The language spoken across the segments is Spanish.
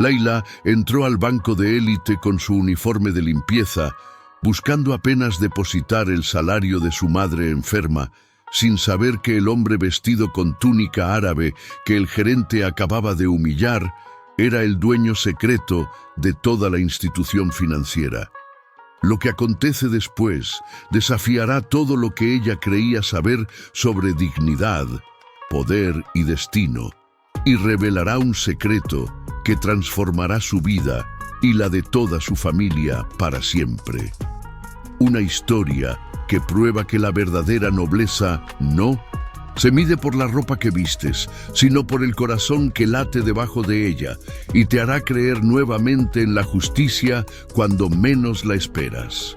Laila entró al banco de élite con su uniforme de limpieza, buscando apenas depositar el salario de su madre enferma, sin saber que el hombre vestido con túnica árabe que el gerente acababa de humillar era el dueño secreto de toda la institución financiera. Lo que acontece después desafiará todo lo que ella creía saber sobre dignidad, poder y destino, y revelará un secreto que transformará su vida y la de toda su familia para siempre. Una historia que prueba que la verdadera nobleza no se mide por la ropa que vistes, sino por el corazón que late debajo de ella y te hará creer nuevamente en la justicia cuando menos la esperas.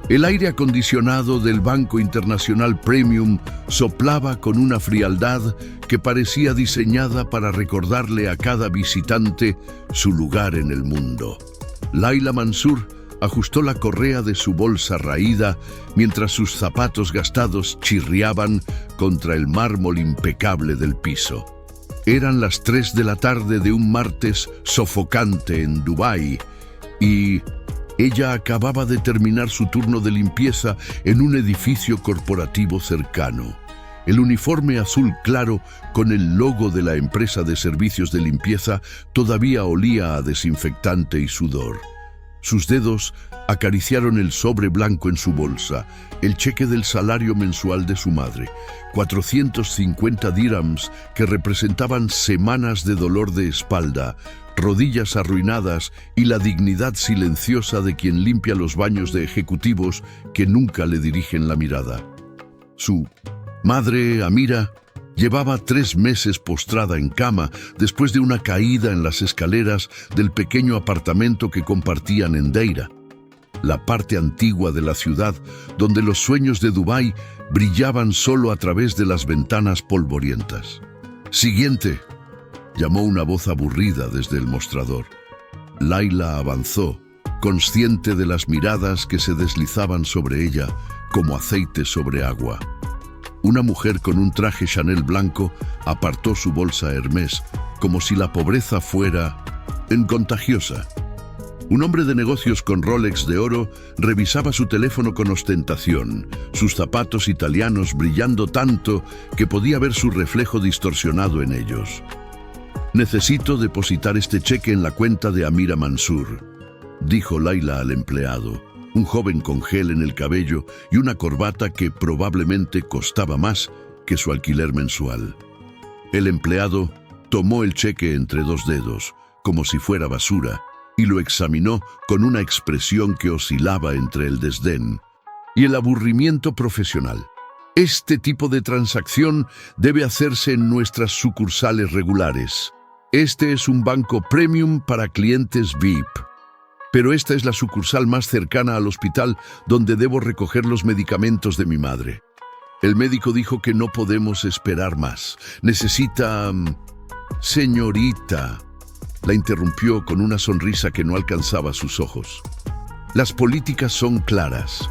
El aire acondicionado del Banco Internacional Premium soplaba con una frialdad que parecía diseñada para recordarle a cada visitante su lugar en el mundo. Laila Mansur ajustó la correa de su bolsa raída mientras sus zapatos gastados chirriaban contra el mármol impecable del piso. Eran las 3 de la tarde de un martes sofocante en Dubái y ella acababa de terminar su turno de limpieza en un edificio corporativo cercano. El uniforme azul claro con el logo de la empresa de servicios de limpieza todavía olía a desinfectante y sudor. Sus dedos acariciaron el sobre blanco en su bolsa, el cheque del salario mensual de su madre, 450 dirhams que representaban semanas de dolor de espalda, rodillas arruinadas y la dignidad silenciosa de quien limpia los baños de ejecutivos que nunca le dirigen la mirada. Su madre, Amira, llevaba 3 meses postrada en cama después de una caída en las escaleras del pequeño apartamento que compartían en Deira, la parte antigua de la ciudad donde los sueños de Dubái brillaban solo a través de las ventanas polvorientas. «Siguiente», llamó una voz aburrida desde el mostrador. Laila avanzó, consciente de las miradas que se deslizaban sobre ella como aceite sobre agua. Una mujer con un traje Chanel blanco apartó su bolsa Hermès, como si la pobreza fuera contagiosa. Un hombre de negocios con Rolex de oro revisaba su teléfono con ostentación, sus zapatos italianos brillando tanto que podía ver su reflejo distorsionado en ellos. «Necesito depositar este cheque en la cuenta de Amira Mansur», dijo Laila al empleado, un joven con gel en el cabello y una corbata que probablemente costaba más que su alquiler mensual. El empleado tomó el cheque entre 2 dedos, como si fuera basura, y lo examinó con una expresión que oscilaba entre el desdén y el aburrimiento profesional. «Este tipo de transacción debe hacerse en nuestras sucursales regulares. Este es un banco premium para clientes VIP. Pero esta es la sucursal más cercana al hospital donde debo recoger los medicamentos de mi madre. El médico dijo que no podemos esperar más. Necesita... Señorita», la interrumpió con una sonrisa que no alcanzaba sus ojos. «Las políticas son claras.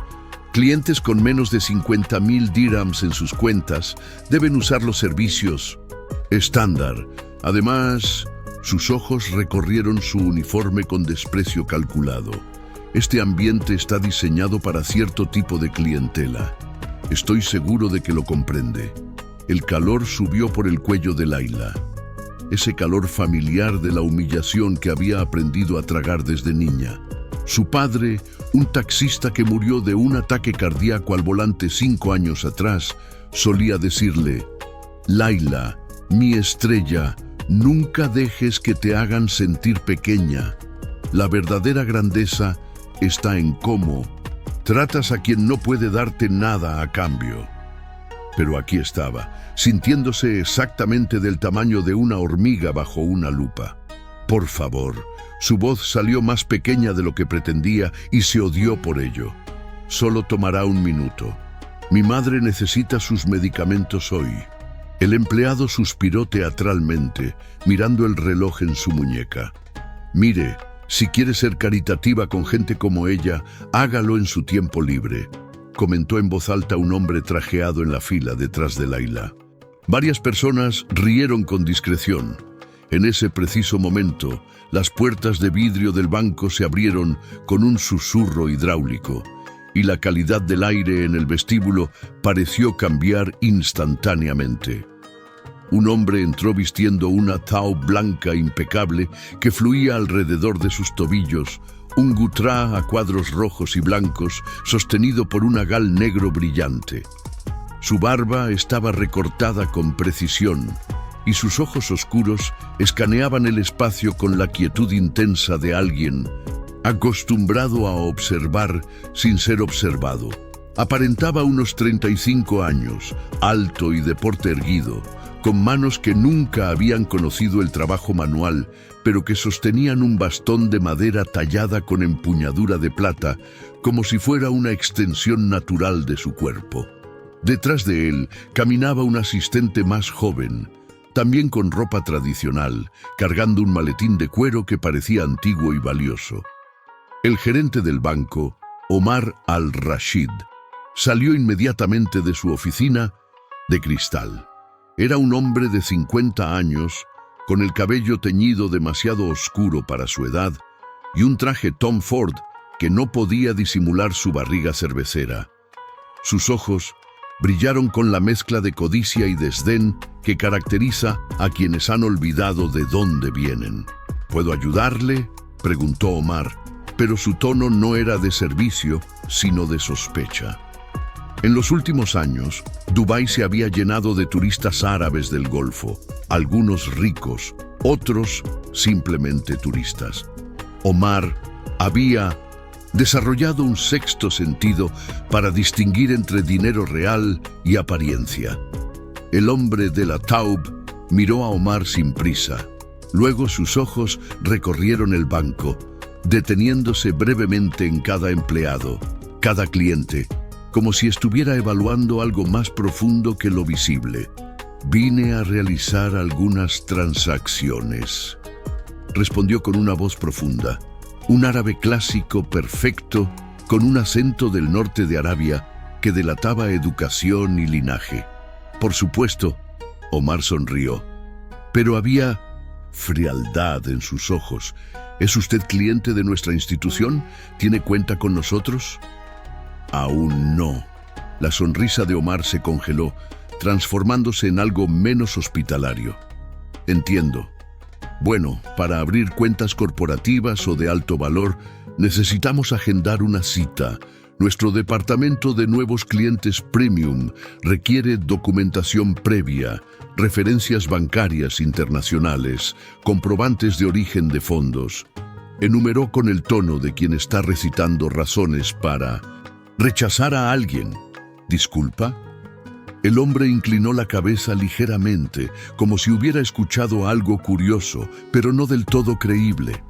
Clientes con menos de 50.000 dirhams en sus cuentas deben usar los servicios estándar. Además...» Sus ojos recorrieron su uniforme con desprecio calculado. «Este ambiente está diseñado para cierto tipo de clientela. Estoy seguro de que lo comprende». El calor subió por el cuello de Laila. Ese calor familiar de la humillación que había aprendido a tragar desde niña. Su padre, un taxista que murió de un ataque cardíaco al volante 5 años atrás, solía decirle: «Laila, mi estrella, nunca dejes que te hagan sentir pequeña. La verdadera grandeza está en cómo tratas a quien no puede darte nada a cambio». Pero aquí estaba, sintiéndose exactamente del tamaño de una hormiga bajo una lupa. «Por favor». Su voz salió más pequeña de lo que pretendía y se odió por ello. «Solo tomará 1 minuto. Mi madre necesita sus medicamentos hoy». El empleado suspiró teatralmente, mirando el reloj en su muñeca. «Mire, si quiere ser caritativa con gente como ella, hágalo en su tiempo libre», comentó en voz alta un hombre trajeado en la fila detrás de Laila. Varias personas rieron con discreción. En ese preciso momento, las puertas de vidrio del banco se abrieron con un susurro hidráulico y la calidad del aire en el vestíbulo pareció cambiar instantáneamente. Un hombre entró vistiendo una Taub blanca impecable que fluía alrededor de sus tobillos, un gutrá a cuadros rojos y blancos sostenido por un agal negro brillante. Su barba estaba recortada con precisión y sus ojos oscuros escaneaban el espacio con la quietud intensa de alguien acostumbrado a observar sin ser observado. Aparentaba unos 35 años, alto y de porte erguido, con manos que nunca habían conocido el trabajo manual, pero que sostenían un bastón de madera tallada con empuñadura de plata, como si fuera una extensión natural de su cuerpo. Detrás de él caminaba un asistente más joven, también con ropa tradicional, cargando un maletín de cuero que parecía antiguo y valioso. El gerente del banco, Omar al-Rashid, salió inmediatamente de su oficina de cristal. Era un hombre de 50 años, con el cabello teñido demasiado oscuro para su edad y un traje Tom Ford que no podía disimular su barriga cervecera. Sus ojos brillaron con la mezcla de codicia y desdén que caracteriza a quienes han olvidado de dónde vienen. ¿Puedo ayudarle?, preguntó Omar, pero su tono no era de servicio, sino de sospecha. En los últimos años, Dubái se había llenado de turistas árabes del Golfo, algunos ricos, otros simplemente turistas. Omar había desarrollado un sexto sentido para distinguir entre dinero real y apariencia. El hombre de la Taub miró a Omar sin prisa. Luego sus ojos recorrieron el banco, deteniéndose brevemente en cada empleado, cada cliente, como si estuviera evaluando algo más profundo que lo visible. «Vine a realizar algunas transacciones», respondió con una voz profunda. Un árabe clásico perfecto, con un acento del norte de Arabia que delataba educación y linaje. Por supuesto, Omar sonrió, pero había frialdad en sus ojos. ¿Es usted cliente de nuestra institución? ¿Tiene cuenta con nosotros? Aún no. La sonrisa de Omar se congeló, transformándose en algo menos hospitalario. Entiendo. Bueno, para abrir cuentas corporativas o de alto valor, necesitamos agendar una cita. Nuestro departamento de nuevos clientes premium requiere documentación previa, referencias bancarias internacionales, comprobantes de origen de fondos. Enumeró con el tono de quien está recitando razones para rechazar a alguien. ¿Disculpa? El hombre inclinó la cabeza ligeramente, como si hubiera escuchado algo curioso, pero no del todo creíble.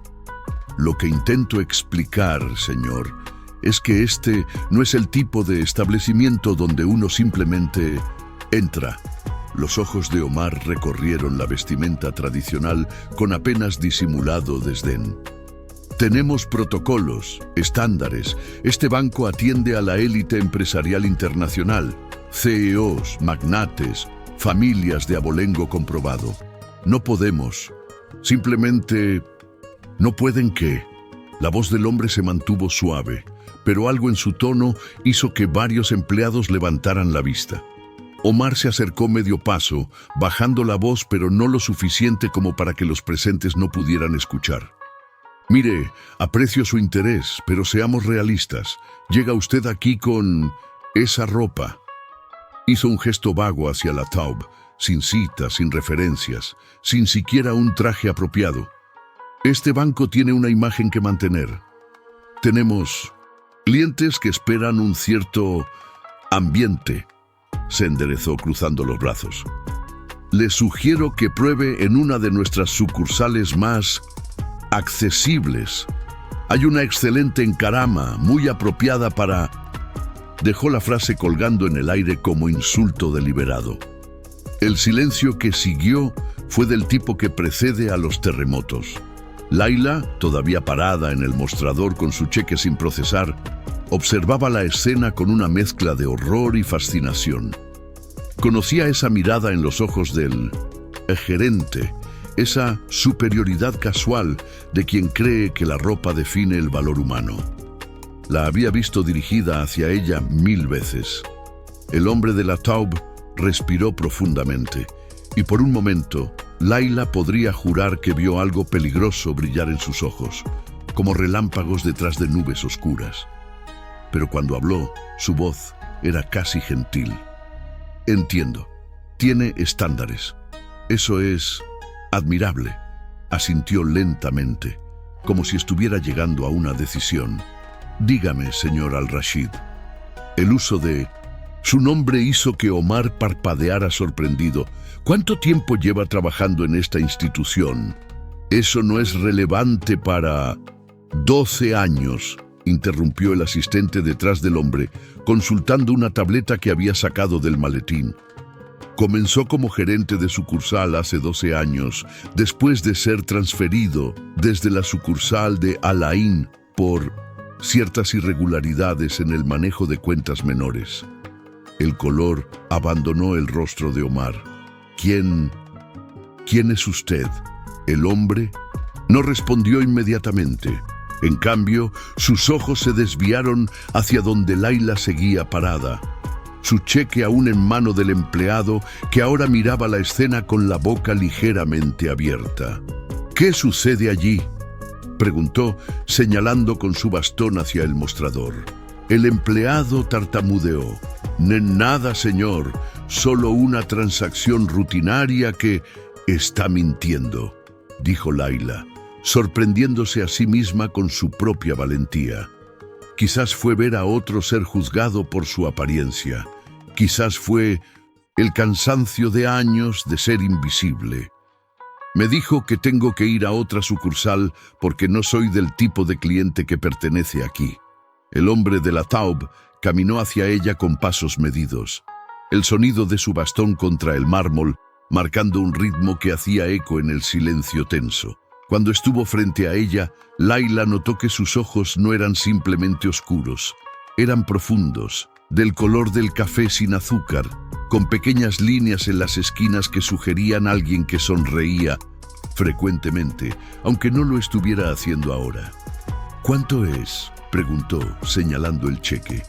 Lo que intento explicar, señor, es que este no es el tipo de establecimiento donde uno simplemente entra. Los ojos de Omar recorrieron la vestimenta tradicional con apenas disimulado desdén. Tenemos protocolos, estándares. Este banco atiende a la élite empresarial internacional, CEOs, magnates, familias de abolengo comprobado. No podemos. Simplemente no pueden ¿qué? La voz del hombre se mantuvo suave, pero algo en su tono hizo que varios empleados levantaran la vista. Omar se acercó medio paso, bajando la voz, pero no lo suficiente como para que los presentes no pudieran escuchar. Mire, aprecio su interés, pero seamos realistas. Llega usted aquí con esa ropa. Hizo un gesto vago hacia la Taub, sin citas, sin referencias, sin siquiera un traje apropiado. Este banco tiene una imagen que mantener. Tenemos clientes que esperan un cierto ambiente. Se enderezó cruzando los brazos. Le sugiero que pruebe en una de nuestras sucursales más accesibles. Hay una excelente en Karama, muy apropiada para... Dejó la frase colgando en el aire como insulto deliberado. El silencio que siguió fue del tipo que precede a los terremotos. Laila, todavía parada en el mostrador con su cheque sin procesar, observaba la escena con una mezcla de horror y fascinación. Conocía esa mirada en los ojos del gerente, esa superioridad casual de quien cree que la ropa define el valor humano. La había visto dirigida hacia ella 1000 veces. El hombre de la Taube respiró profundamente, y por un momento, Layla podría jurar que vio algo peligroso brillar en sus ojos, como relámpagos detrás de nubes oscuras. Pero cuando habló, su voz era casi gentil. Entiendo. Tiene estándares. Eso es admirable, asintió lentamente, como si estuviera llegando a una decisión. Dígame, señor Al-Rashid. El uso de su nombre hizo que Omar parpadeara sorprendido. ¿Cuánto tiempo lleva trabajando en esta institución? Eso no es relevante para... 12 años, interrumpió el asistente detrás del hombre, consultando una tableta que había sacado del maletín. Comenzó como gerente de sucursal hace 12 años, después de ser transferido desde la sucursal de Al Ain por ciertas irregularidades en el manejo de cuentas menores. El color abandonó el rostro de Omar. ¿Quién es usted? ¿El hombre? No respondió inmediatamente. En cambio, sus ojos se desviaron hacia donde Layla seguía parada, su cheque aún en mano del empleado que ahora miraba la escena con la boca ligeramente abierta. ¿Qué sucede allí?, preguntó, señalando con su bastón hacia el mostrador. El empleado tartamudeó. Nada, señor, solo una transacción rutinaria que... Está mintiendo, dijo Layla, sorprendiéndose a sí misma con su propia valentía. Quizás fue ver a otro ser juzgado por su apariencia. Quizás fue el cansancio de años de ser invisible. Me dijo que tengo que ir a otra sucursal porque no soy del tipo de cliente que pertenece aquí. El hombre de la Taube caminó hacia ella con pasos medidos. El sonido de su bastón contra el mármol, marcando un ritmo que hacía eco en el silencio tenso. Cuando estuvo frente a ella, Layla notó que sus ojos no eran simplemente oscuros, eran profundos, del color del café sin azúcar, con pequeñas líneas en las esquinas que sugerían a alguien que sonreía frecuentemente, aunque no lo estuviera haciendo ahora. ¿Cuánto es?, preguntó, señalando el cheque.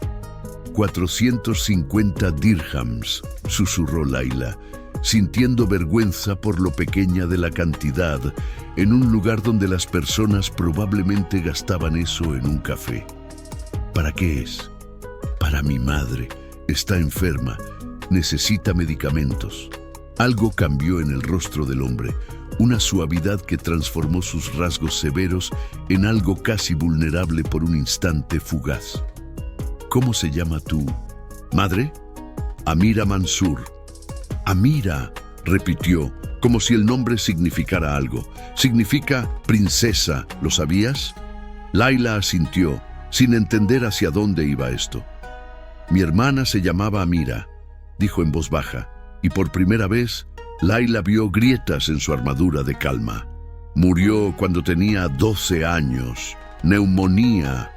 450 dirhams, susurró Layla, sintiendo vergüenza por lo pequeña de la cantidad, en un lugar donde las personas probablemente gastaban eso en un café. ¿Para qué es? Para mi madre. Está enferma. Necesita medicamentos. Algo cambió en el rostro del hombre, una suavidad que transformó sus rasgos severos en algo casi vulnerable por un instante fugaz. ¿Cómo se llama tu madre? Amira Mansur. Amira, repitió, como si el nombre significara algo. Significa princesa, ¿lo sabías? Layla asintió, sin entender hacia dónde iba esto. Mi hermana se llamaba Amira, dijo en voz baja, y por primera vez, Layla vio grietas en su armadura de calma. Murió cuando tenía 12 años. Neumonía.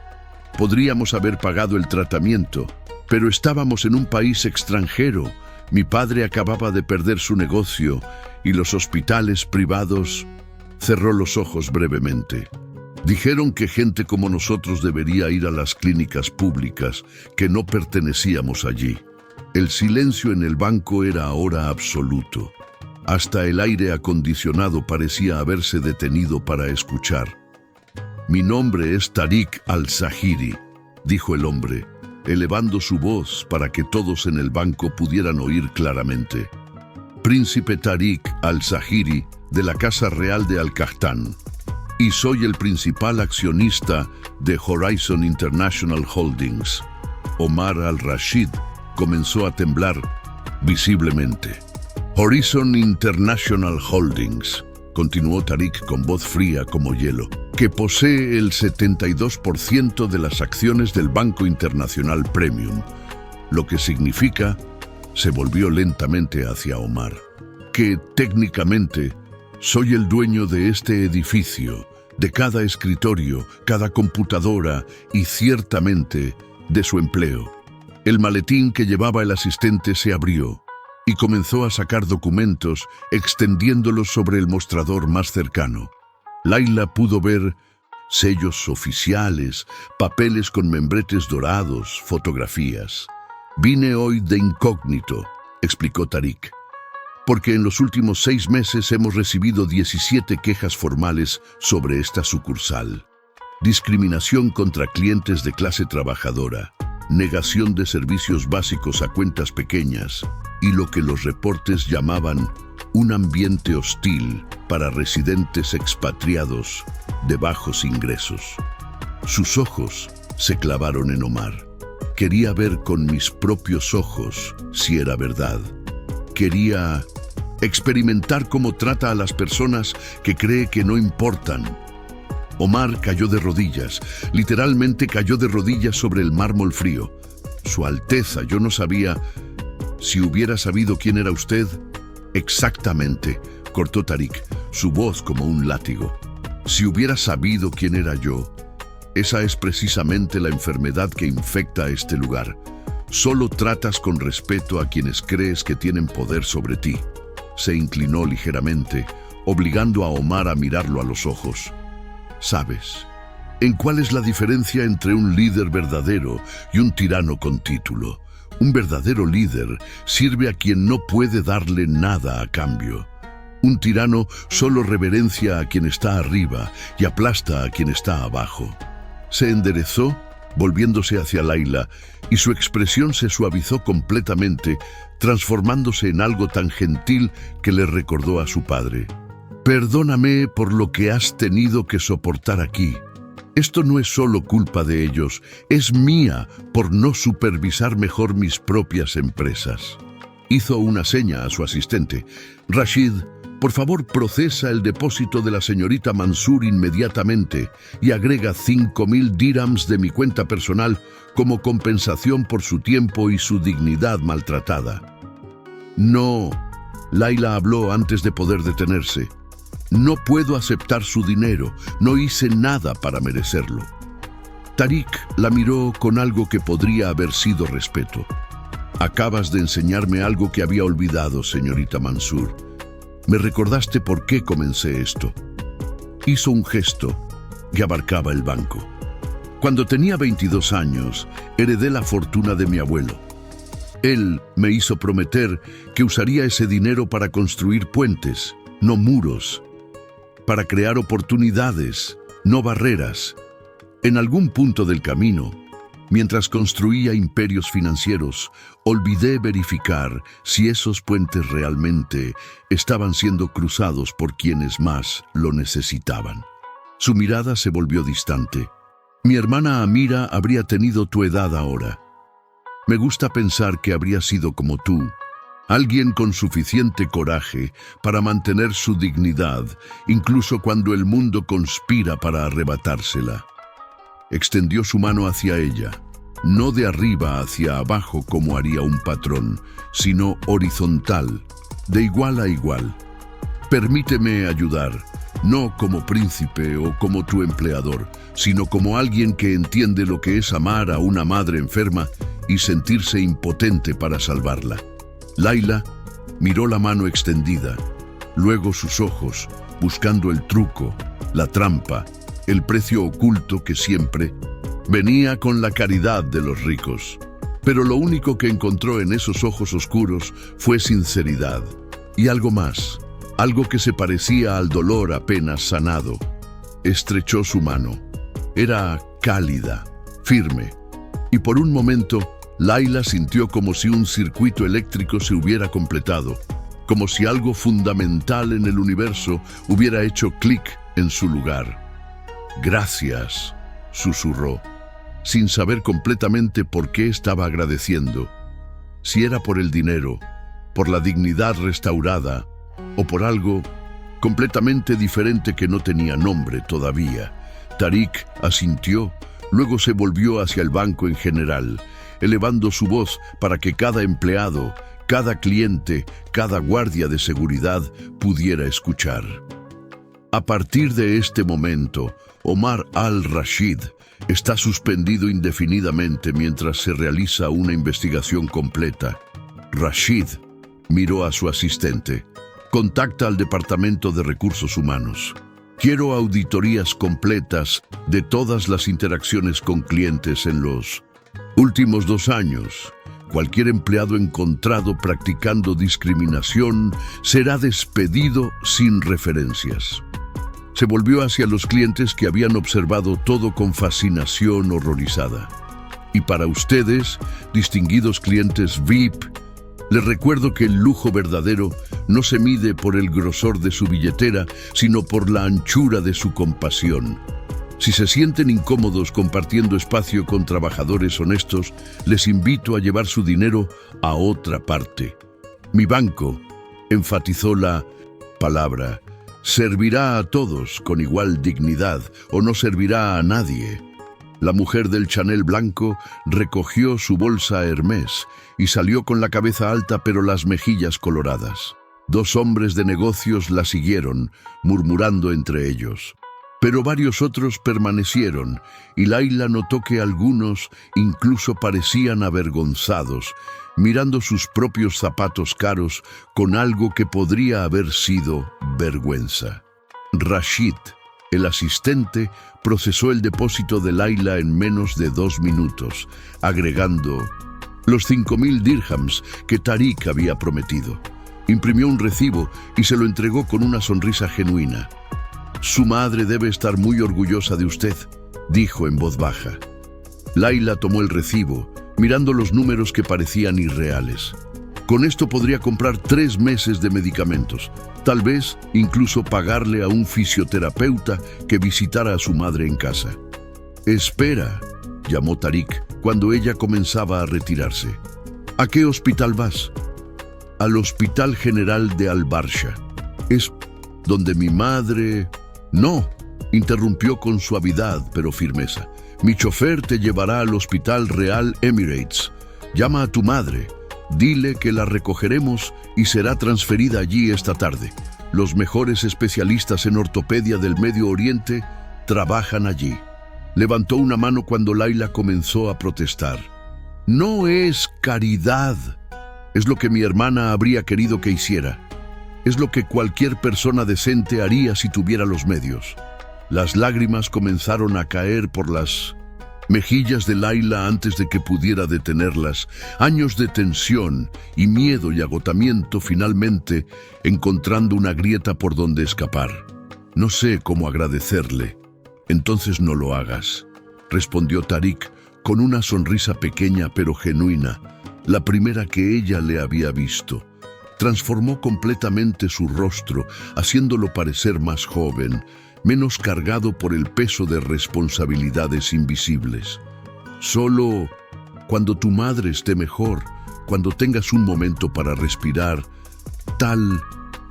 Podríamos haber pagado el tratamiento, pero estábamos en un país extranjero. Mi padre acababa de perder su negocio y los hospitales privados... Cerró los ojos brevemente. Dijeron que gente como nosotros debería ir a las clínicas públicas, que no pertenecíamos allí. El silencio en el banco era ahora absoluto. Hasta el aire acondicionado parecía haberse detenido para escuchar. Mi nombre es Tariq Al-Zahiri, dijo el hombre, elevando su voz para que todos en el banco pudieran oír claramente. Príncipe Tariq Al-Zahiri de la Casa Real de Al-Qahtán, y soy el principal accionista de Horizon International Holdings. Omar Al-Rashid comenzó a temblar visiblemente. Horizon International Holdings, continuó Tariq con voz fría como hielo, que posee el 72% de las acciones del Banco Internacional Premium, lo que significa, se volvió lentamente hacia Omar, que técnicamente soy el dueño de este edificio, de cada escritorio, cada computadora y ciertamente de su empleo. El maletín que llevaba el asistente se abrió. y comenzó a sacar documentos, extendiéndolos sobre el mostrador más cercano. Laila pudo ver sellos oficiales, papeles con membretes dorados, fotografías. «Vine hoy de incógnito», explicó Tariq, «porque en los últimos 6 meses hemos recibido 17 quejas formales sobre esta sucursal. Discriminación contra clientes de clase trabajadora, negación de servicios básicos a cuentas pequeñas y lo que los reportes llamaban un ambiente hostil para residentes expatriados de bajos ingresos». Sus ojos se clavaron en Omar. Quería ver con mis propios ojos si era verdad. Quería experimentar cómo trata a las personas que cree que no importan. Omar cayó de rodillas, literalmente cayó de rodillas sobre el mármol frío. «Su Alteza, yo no sabía. Si hubiera sabido quién era usted». «Exactamente», cortó Tariq, su voz como un látigo. «Si hubiera sabido quién era yo». Esa es precisamente la enfermedad que infecta a este lugar. Solo tratas con respeto a quienes crees que tienen poder sobre ti. Se inclinó ligeramente, obligando a Omar a mirarlo a los ojos. «¿Sabes en cuál es la diferencia entre un líder verdadero y un tirano con título? Un verdadero líder sirve a quien no puede darle nada a cambio. Un tirano solo reverencia a quien está arriba y aplasta a quien está abajo». Se enderezó, volviéndose hacia Laila, y su expresión se suavizó completamente, transformándose en algo tan gentil que le recordó a su padre. «Perdóname por lo que has tenido que soportar aquí. Esto no es solo culpa de ellos, es mía por no supervisar mejor mis propias empresas». Hizo una seña a su asistente. «Rashid, por favor, procesa el depósito de la señorita Mansur inmediatamente y agrega 5.000 dirhams de mi cuenta personal como compensación por su tiempo y su dignidad maltratada». «No», Laila habló antes de poder detenerse. «No puedo aceptar su dinero, no hice nada para merecerlo». Tariq la miró con algo que podría haber sido respeto. «Acabas de enseñarme algo que había olvidado, señorita Mansur. Me recordaste por qué comencé esto». Hizo un gesto que abarcaba el banco. «Cuando tenía 22 años, heredé la fortuna de mi abuelo. Él me hizo prometer que usaría ese dinero para construir puentes, no muros, para crear oportunidades, no barreras. En algún punto del camino, mientras construía imperios financieros, olvidé verificar si esos puentes realmente estaban siendo cruzados por quienes más lo necesitaban». Su mirada se volvió distante. «Mi hermana Amira habría tenido tu edad ahora. Me gusta pensar que habría sido como tú, alguien con suficiente coraje para mantener su dignidad, incluso cuando el mundo conspira para arrebatársela». Extendió su mano hacia ella, no de arriba hacia abajo como haría un patrón, sino horizontal, de igual a igual. «Permíteme ayudar, no como príncipe o como tu empleador, sino como alguien que entiende lo que es amar a una madre enferma y sentirse impotente para salvarla». Laila miró la mano extendida, luego sus ojos, buscando el truco, la trampa, el precio oculto que siempre venía con la caridad de los ricos. Pero lo único que encontró en esos ojos oscuros fue sinceridad y algo más, algo que se parecía al dolor apenas sanado. Estrechó su mano. Era cálida, firme, y por un momento Laila sintió como si un circuito eléctrico se hubiera completado, como si algo fundamental en el universo hubiera hecho clic en su lugar. «Gracias», susurró, sin saber completamente por qué estaba agradeciendo. Si era por el dinero, por la dignidad restaurada, o por algo completamente diferente que no tenía nombre todavía. Tariq asintió, luego se volvió hacia el banco en general, elevando su voz para que cada empleado, cada cliente, cada guardia de seguridad pudiera escuchar. «A partir de este momento, Omar al-Rashid está suspendido indefinidamente mientras se realiza una investigación completa. Rashid, Miró a su asistente. Contacta al Departamento de Recursos Humanos. Quiero auditorías completas de todas las interacciones con clientes en los últimos 2 años. Cualquier empleado encontrado practicando discriminación será despedido sin referencias. Se volvió hacia los clientes que habían observado todo con fascinación horrorizada. Y para ustedes, distinguidos clientes VIP, les recuerdo que el lujo verdadero no se mide por el grosor de su billetera, sino por la anchura de su compasión. Si se sienten incómodos compartiendo espacio con trabajadores honestos, les invito a llevar su dinero a otra parte. Mi banco, enfatizó la palabra, servirá a todos con igual dignidad o no servirá a nadie. La mujer del Chanel blanco recogió su bolsa Hermès y salió con la cabeza alta pero las mejillas coloradas. 2 hombres de negocios la siguieron, murmurando entre ellos. Pero varios otros permanecieron, y Laila notó que algunos incluso parecían avergonzados, mirando sus propios zapatos caros con algo que podría haber sido vergüenza. Rashid, el asistente, procesó el depósito de Laila en menos de 2 minutos, agregando los 5.000 dirhams que Tariq había prometido. Imprimió un recibo y se lo entregó con una sonrisa genuina. Su madre debe estar muy orgullosa de usted, dijo en voz baja. Laila tomó el recibo, mirando los números que parecían irreales. Con esto podría comprar 3 meses de medicamentos, tal vez incluso pagarle a un fisioterapeuta que visitara a su madre en casa. Espera, llamó Tariq cuando ella comenzaba a retirarse. ¿A qué hospital vas? Al Hospital General de Al-Barsha. Es donde mi madre... No, interrumpió con suavidad pero firmeza. Mi chofer te llevará al Hospital Real Emirates. Llama a tu madre. Dile que la recogeremos y será transferida allí esta tarde. Los mejores especialistas en ortopedia del Medio Oriente trabajan allí. Levantó una mano cuando Laila comenzó a protestar. No es caridad. Es lo que mi hermana habría querido que hiciera. Es lo que cualquier persona decente haría si tuviera los medios. Las lágrimas comenzaron a caer por las mejillas de Laila antes de que pudiera detenerlas. Años de tensión y miedo y agotamiento finalmente encontrando una grieta por donde escapar. No sé cómo agradecerle. Entonces no lo hagas, respondió Tariq con una sonrisa pequeña pero genuina, la primera que ella le había visto. Transformó completamente su rostro, haciéndolo parecer más joven, menos cargado por el peso de responsabilidades invisibles. Solo cuando tu madre esté mejor, cuando tengas un momento para respirar, tal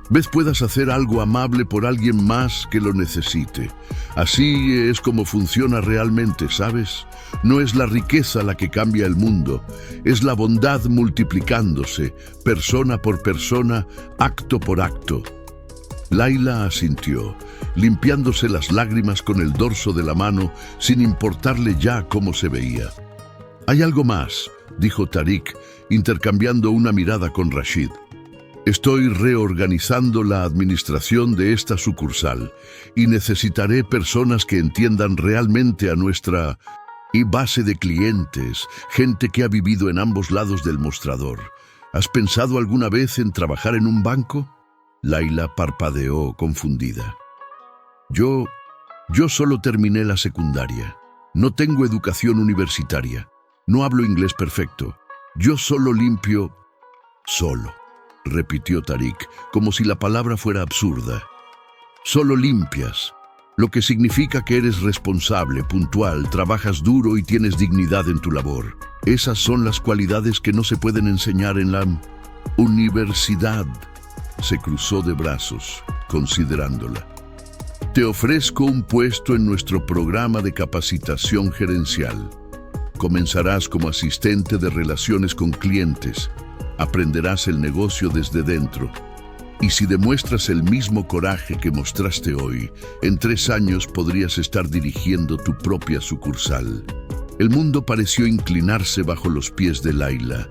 vez puedas hacer algo amable por alguien más que lo necesite. Así es como funciona realmente, ¿sabes? No es la riqueza la que cambia el mundo, es la bondad multiplicándose, persona por persona, acto por acto. Laila asintió, limpiándose las lágrimas con el dorso de la mano, sin importarle ya cómo se veía. Hay algo más, dijo Tariq, intercambiando una mirada con Rashid. Estoy reorganizando la administración de esta sucursal y necesitaré personas que entiendan realmente a nuestra base de clientes, gente que ha vivido en ambos lados del mostrador. ¿Has pensado alguna vez en trabajar en un banco? Laila parpadeó confundida. Yo solo terminé la secundaria. No tengo educación universitaria. No hablo inglés perfecto. Yo solo limpio... Solo, repitió Tariq, como si la palabra fuera absurda. Solo limpias, lo que significa que eres responsable, puntual, trabajas duro y tienes dignidad en tu labor. Esas son las cualidades que no se pueden enseñar en la universidad. Se cruzó de brazos, considerándola. Te ofrezco un puesto en nuestro programa de capacitación gerencial. Comenzarás como asistente de relaciones con clientes. Aprenderás el negocio desde dentro. Y si demuestras el mismo coraje que mostraste hoy, en 3 años podrías estar dirigiendo tu propia sucursal. El mundo pareció inclinarse bajo los pies de Laila.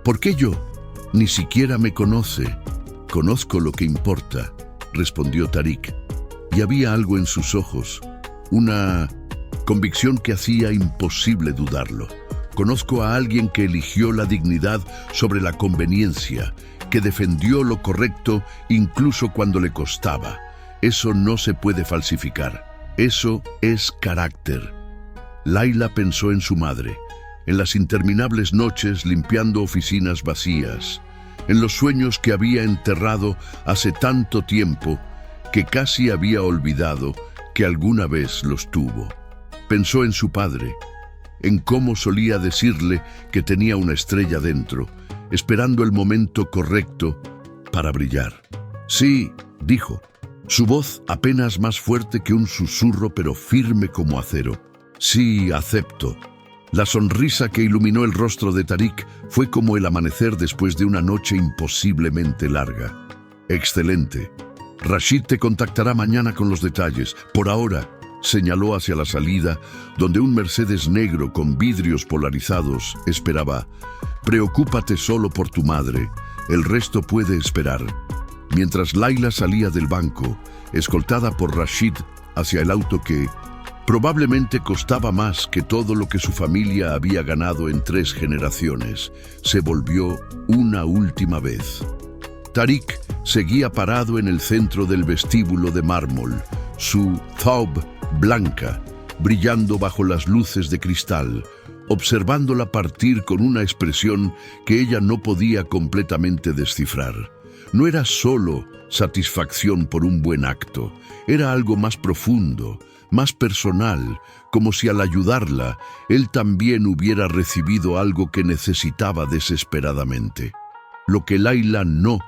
¿Por qué yo? Ni siquiera me conoce. Conozco lo que importa, respondió Tarik. Y había algo en sus ojos, una convicción que hacía imposible dudarlo. Conozco a alguien que eligió la dignidad sobre la conveniencia, que defendió lo correcto incluso cuando le costaba. Eso no se puede falsificar. Eso es carácter. Layla pensó en su madre, en las interminables noches limpiando oficinas vacías, en los sueños que había enterrado hace tanto tiempo que casi había olvidado que alguna vez los tuvo. Pensó en su padre, en cómo solía decirle que tenía una estrella dentro, esperando el momento correcto para brillar. Sí, dijo, su voz apenas más fuerte que un susurro, pero firme como acero. Sí, acepto. La sonrisa que iluminó el rostro de Tarik fue como el amanecer después de una noche imposiblemente larga. Excelente. Rashid te contactará mañana con los detalles. Por ahora, señaló hacia la salida, donde un Mercedes negro con vidrios polarizados esperaba. Preocúpate solo por tu madre. El resto puede esperar. Mientras Layla salía del banco, escoltada por Rashid hacia el auto que probablemente costaba más que todo lo que su familia había ganado en 3 generaciones, se volvió una última vez. Tarik seguía parado en el centro del vestíbulo de mármol, su thawb blanca, brillando bajo las luces de cristal, observándola partir con una expresión que ella no podía completamente descifrar. No era solo satisfacción por un buen acto, era algo más profundo, más personal, como si al ayudarla, él también hubiera recibido algo que necesitaba desesperadamente. Lo que Layla no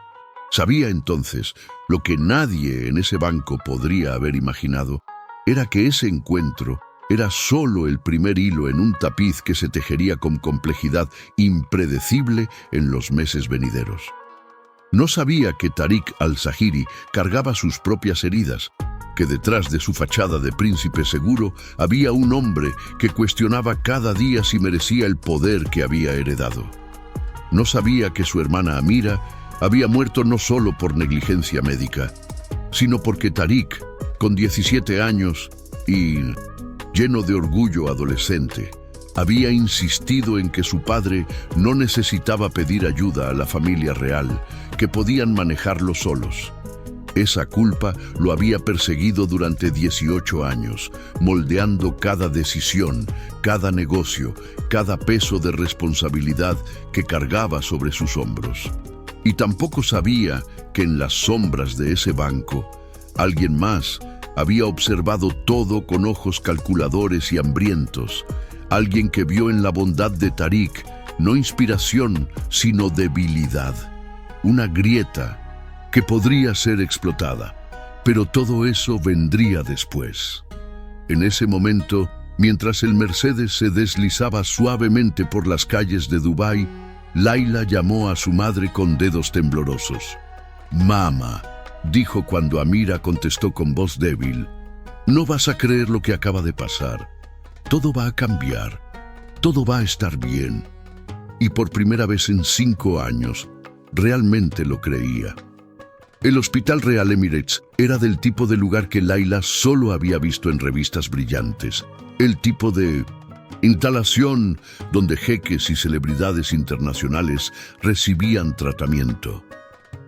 sabía entonces, lo que nadie en ese banco podría haber imaginado, era que ese encuentro era solo el primer hilo en un tapiz que se tejería con complejidad impredecible en los meses venideros. No sabía que Tarik al-Zahiri cargaba sus propias heridas, que detrás de su fachada de príncipe seguro había un hombre que cuestionaba cada día si merecía el poder que había heredado. No sabía que su hermana Amira había muerto no solo por negligencia médica, sino porque Tarik, con 17 años y lleno de orgullo adolescente, había insistido en que su padre no necesitaba pedir ayuda a la familia real, que podían manejarlo solos. Esa culpa lo había perseguido durante 18 años, moldeando cada decisión, cada negocio, cada peso de responsabilidad que cargaba sobre sus hombros. Y tampoco sabía que en las sombras de ese banco, alguien más había observado todo con ojos calculadores y hambrientos, alguien que vio en la bondad de Tarik no inspiración, sino debilidad, una grieta que podría ser explotada, pero todo eso vendría después. En ese momento, mientras el Mercedes se deslizaba suavemente por las calles de Dubái, Layla llamó a su madre con dedos temblorosos. «Mamá», dijo cuando Amira contestó con voz débil, «no vas a creer lo que acaba de pasar. Todo va a cambiar. Todo va a estar bien». Y por primera vez en 5 años, realmente lo creía. El Hospital Real Emirates era del tipo de lugar que Layla solo había visto en revistas brillantes. El tipo de instalación donde jeques y celebridades internacionales recibían tratamiento.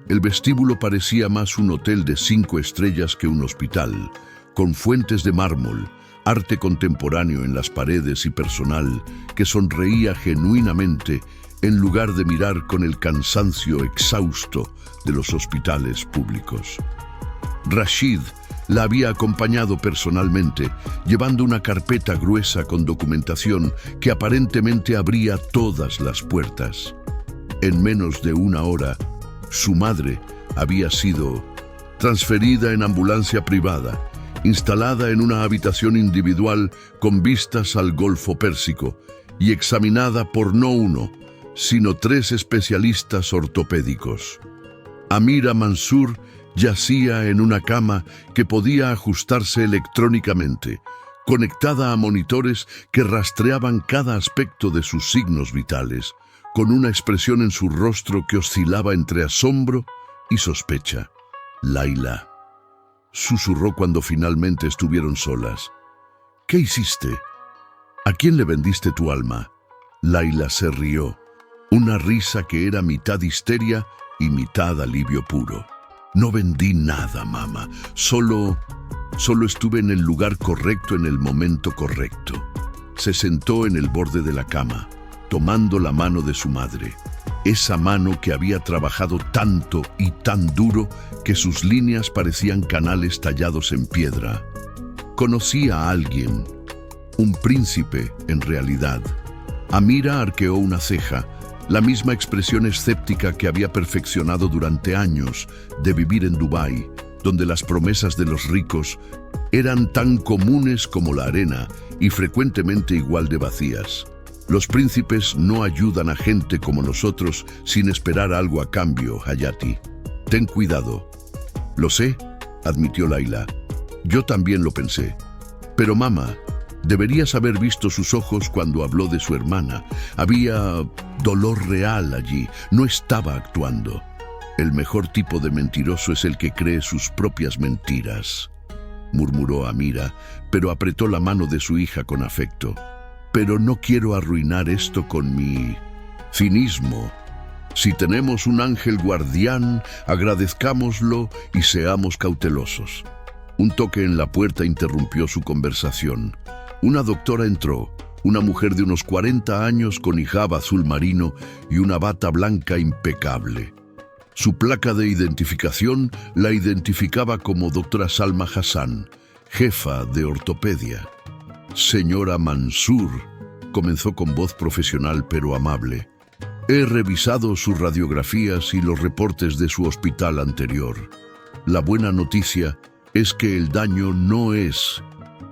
El vestíbulo parecía más un hotel de 5 estrellas que un hospital, con fuentes de mármol, arte contemporáneo en las paredes y personal que sonreía genuinamente en lugar de mirar con el cansancio exhausto de los hospitales públicos. Rashid la había acompañado personalmente, llevando una carpeta gruesa con documentación que aparentemente abría todas las puertas. En menos de 1 hora, su madre había sido transferida en ambulancia privada, instalada en una habitación individual con vistas al Golfo Pérsico y examinada por no 1, sino 3 especialistas ortopédicos. Amira Mansur yacía en una cama que podía ajustarse electrónicamente, conectada a monitores que rastreaban cada aspecto de sus signos vitales, con una expresión en su rostro que oscilaba entre asombro y sospecha. «Laila», susurró cuando finalmente estuvieron solas. «¿Qué hiciste? ¿A quién le vendiste tu alma?» Laila se rió, una risa que era mitad histeria y mitad alivio puro. «No vendí nada, mamá. Solo estuve en el lugar correcto en el momento correcto». Se sentó en el borde de la cama, tomando la mano de su madre. Esa mano que había trabajado tanto y tan duro que sus líneas parecían canales tallados en piedra. Conocía a alguien, un príncipe en realidad. Amira arqueó una ceja, la misma expresión escéptica que había perfeccionado durante años de vivir en Dubái, donde las promesas de los ricos eran tan comunes como la arena y frecuentemente igual de vacías. Los príncipes no ayudan a gente como nosotros sin esperar algo a cambio, Hayati. Ten cuidado. Lo sé, admitió Laila. Yo también lo pensé. Pero mamá, deberías haber visto sus ojos cuando habló de su hermana. Había dolor real allí, no estaba actuando. El mejor tipo de mentiroso es el que cree sus propias mentiras, murmuró Amira, pero apretó la mano de su hija con afecto. Pero no quiero arruinar esto con mi cinismo. Si tenemos un ángel guardián, agradezcámoslo y seamos cautelosos. Un toque en la puerta interrumpió su conversación. Una doctora entró, una mujer de unos 40 años con hijab azul marino y una bata blanca impecable. Su placa de identificación la identificaba como doctora Salma Hassan, jefa de ortopedia. «Señora Mansur», comenzó con voz profesional pero amable, «he revisado sus radiografías y los reportes de su hospital anterior. La buena noticia es que el daño no es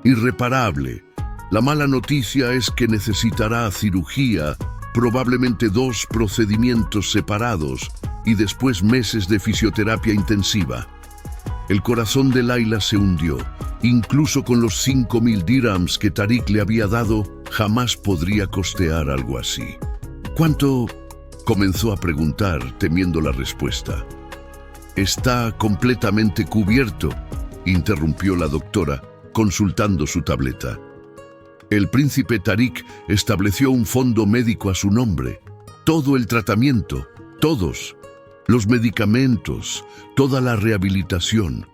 irreparable. La mala noticia es que necesitará cirugía, probablemente 2 procedimientos separados y después meses de fisioterapia intensiva». El corazón de Laila se hundió. Incluso con los 5.000 dirhams que Tariq le había dado, jamás podría costear algo así. «¿Cuánto?», comenzó a preguntar, temiendo la respuesta. «Está completamente cubierto», interrumpió la doctora, consultando su tableta. El príncipe Tariq estableció un fondo médico a su nombre. Todo el tratamiento, todos los medicamentos, toda la rehabilitación.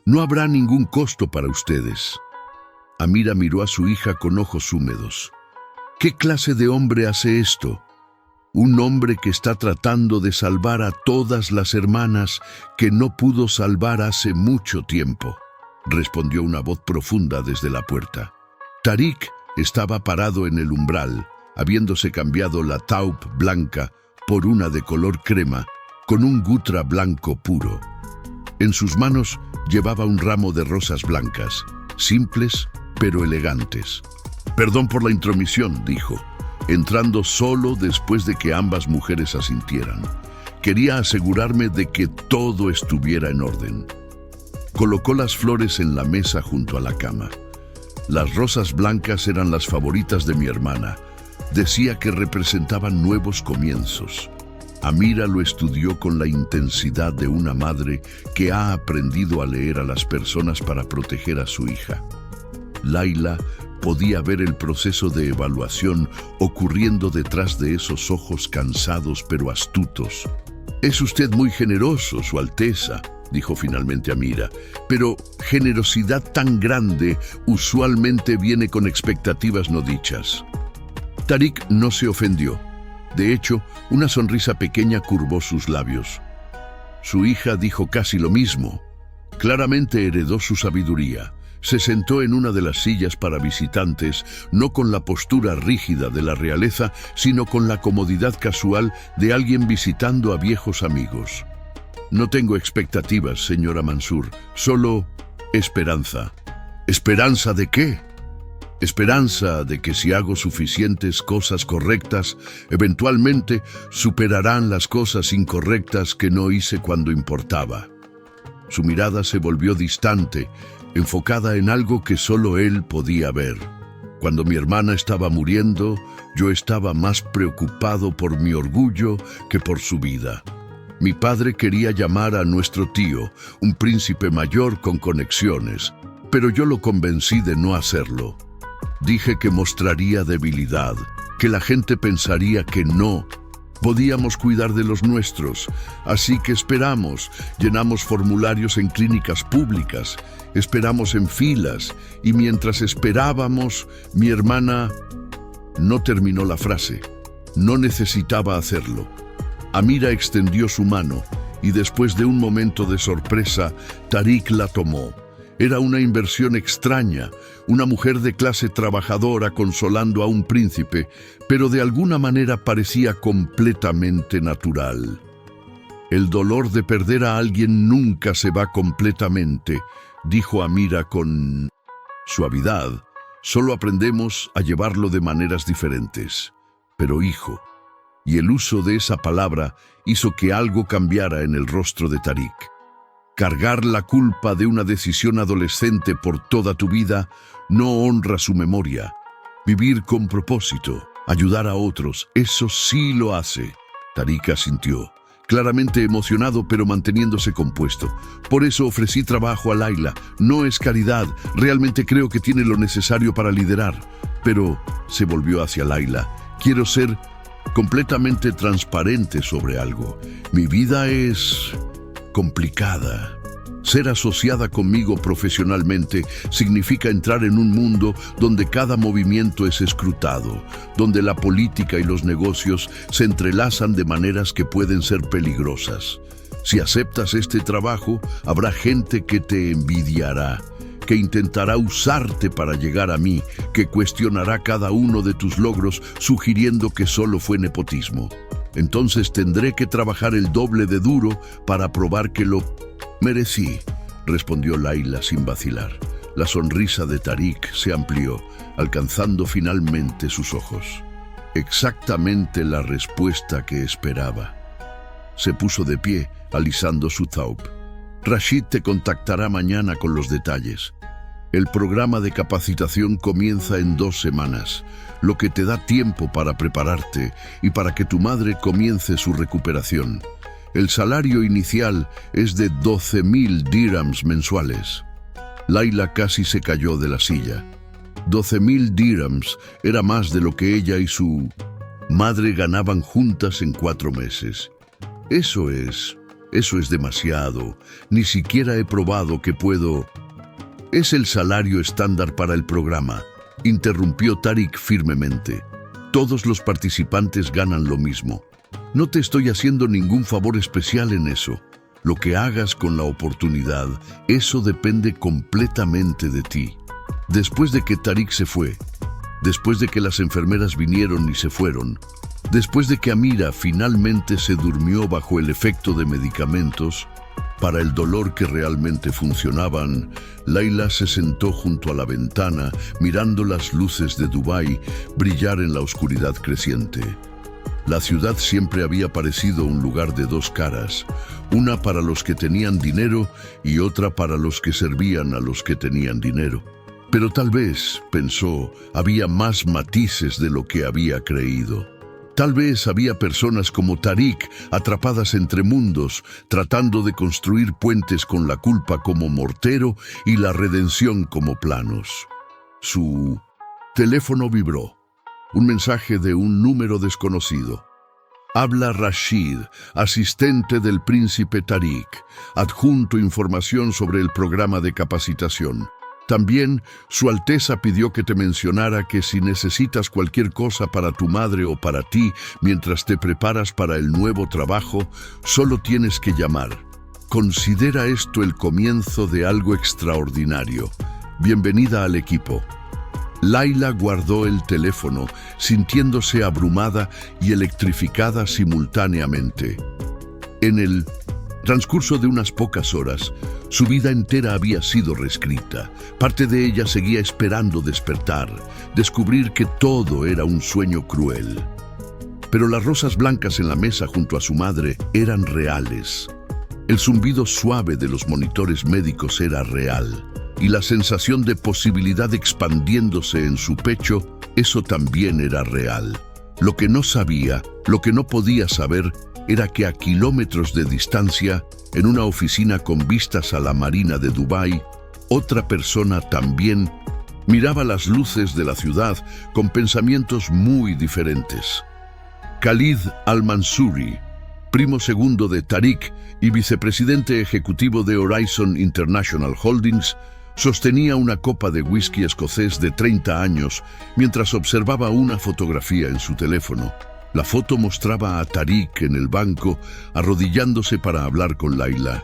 No habrá ningún costo para ustedes». Amira miró a su hija con ojos húmedos. «¿Qué clase de hombre hace esto? Un hombre que está tratando de salvar a todas las hermanas que no pudo salvar hace mucho tiempo», respondió una voz profunda desde la puerta. Tariq estaba parado en el umbral, habiéndose cambiado la taupe blanca por una de color crema, con un gutra blanco puro. En sus manos llevaba un ramo de rosas blancas, simples pero elegantes. «Perdón por la intromisión», dijo, entrando solo después de que ambas mujeres asintieran. «Quería asegurarme de que todo estuviera en orden». Colocó las flores en la mesa junto a la cama. «Las rosas blancas eran las favoritas de mi hermana. Decía que representaban nuevos comienzos». Amira lo estudió con la intensidad de una madre que ha aprendido a leer a las personas para proteger a su hija. Laila podía ver el proceso de evaluación ocurriendo detrás de esos ojos cansados pero astutos. «Es usted muy generoso, Su Alteza», dijo finalmente Amira, «pero generosidad tan grande usualmente viene con expectativas no dichas». Tariq no se ofendió. De hecho, una sonrisa pequeña curvó sus labios. Su hija dijo casi lo mismo. Claramente heredó su sabiduría. Se sentó en una de las sillas para visitantes, no con la postura rígida de la realeza, sino con la comodidad casual de alguien visitando a viejos amigos. «No tengo expectativas, señora Mansur, solo esperanza». «¿Esperanza de qué?» «Esperanza de que si hago suficientes cosas correctas, eventualmente superarán las cosas incorrectas que no hice cuando importaba». Su mirada se volvió distante, enfocada en algo que solo él podía ver. Cuando mi hermana estaba muriendo, yo estaba más preocupado por mi orgullo que por su vida. Mi padre quería llamar a nuestro tío, un príncipe mayor con conexiones, pero yo lo convencí de no hacerlo. Dije que mostraría debilidad, que la gente pensaría que no podíamos cuidar de los nuestros, así que esperamos, llenamos formularios en clínicas públicas, esperamos en filas, y mientras esperábamos, mi hermana no terminó la frase. No necesitaba hacerlo. Amira extendió su mano, y después de un momento de sorpresa, Tariq la tomó. Era una inversión extraña, una mujer de clase trabajadora consolando a un príncipe, pero de alguna manera parecía completamente natural. El dolor de perder a alguien nunca se va completamente, dijo Amira con suavidad. Solo aprendemos a llevarlo de maneras diferentes. Pero hijo, y el uso de esa palabra hizo que algo cambiara en el rostro de Tariq. Cargar la culpa de una decisión adolescente por toda tu vida no honra su memoria. Vivir con propósito, ayudar a otros, eso sí lo hace. Tariq asintió, claramente emocionado pero manteniéndose compuesto. Por eso ofrecí trabajo a Layla. No es caridad, realmente creo que tiene lo necesario para liderar. Pero se volvió hacia Layla. Quiero ser completamente transparente sobre algo. Mi vida es complicada. Ser asociada conmigo profesionalmente significa entrar en un mundo donde cada movimiento es escrutado, donde la política y los negocios se entrelazan de maneras que pueden ser peligrosas. Si aceptas este trabajo, habrá gente que te envidiará, que intentará usarte para llegar a mí, que cuestionará cada uno de tus logros sugiriendo que solo fue nepotismo. Entonces tendré que trabajar el doble de duro para probar que lo merecí, respondió Layla sin vacilar. La sonrisa de Tariq se amplió, alcanzando finalmente sus ojos. Exactamente la respuesta que esperaba. Se puso de pie, alisando su thawb. Rashid te contactará mañana con los detalles. El programa de capacitación comienza en 2 semanas, lo que te da tiempo para prepararte y para que tu madre comience su recuperación. El salario inicial es de 12.000 dirhams mensuales. Layla casi se cayó de la silla. 12.000 dirhams era más de lo que ella y su madre ganaban juntas en 4 meses. Eso es demasiado. Ni siquiera he probado que puedo. Es el salario estándar para el programa, interrumpió Tariq firmemente. Todos los participantes ganan lo mismo. No te estoy haciendo ningún favor especial en eso. Lo que hagas con la oportunidad, eso depende completamente de ti. Después de que Tariq se fue, después de que las enfermeras vinieron y se fueron, después de que Amira finalmente se durmió bajo el efecto de medicamentos, para el dolor que realmente funcionaban, Layla se sentó junto a la ventana, mirando las luces de Dubái brillar en la oscuridad creciente. La ciudad siempre había parecido un lugar de 2 caras, una para los que tenían dinero y otra para los que servían a los que tenían dinero. Pero tal vez, pensó, había más matices de lo que había creído. Tal vez había personas como Tariq atrapadas entre mundos, tratando de construir puentes con la culpa como mortero y la redención como planos. Su teléfono vibró. Un mensaje de un número desconocido. Habla Rashid, asistente del príncipe Tariq. Adjunto información sobre el programa de capacitación. También, Su Alteza pidió que te mencionara que si necesitas cualquier cosa para tu madre o para ti mientras te preparas para el nuevo trabajo, solo tienes que llamar. Considera esto el comienzo de algo extraordinario. Bienvenida al equipo. Layla guardó el teléfono, sintiéndose abrumada y electrificada simultáneamente. En el transcurso de unas pocas horas, su vida entera había sido reescrita. Parte de ella seguía esperando despertar, descubrir que todo era un sueño cruel. Pero las rosas blancas en la mesa junto a su madre eran reales. El zumbido suave de los monitores médicos era real. y la sensación de posibilidad expandiéndose en su pecho, eso también era real. Lo que no sabía, lo que no podía saber, era que a kilómetros de distancia, en una oficina con vistas a la marina de Dubái, otra persona también miraba las luces de la ciudad con pensamientos muy diferentes. Khalid Al-Mansouri, primo segundo de Tariq y vicepresidente ejecutivo de Horizon International Holdings, sostenía una copa de whisky escocés de 30 años mientras observaba una fotografía en su teléfono. La foto mostraba a Tariq en el banco, arrodillándose para hablar con Layla,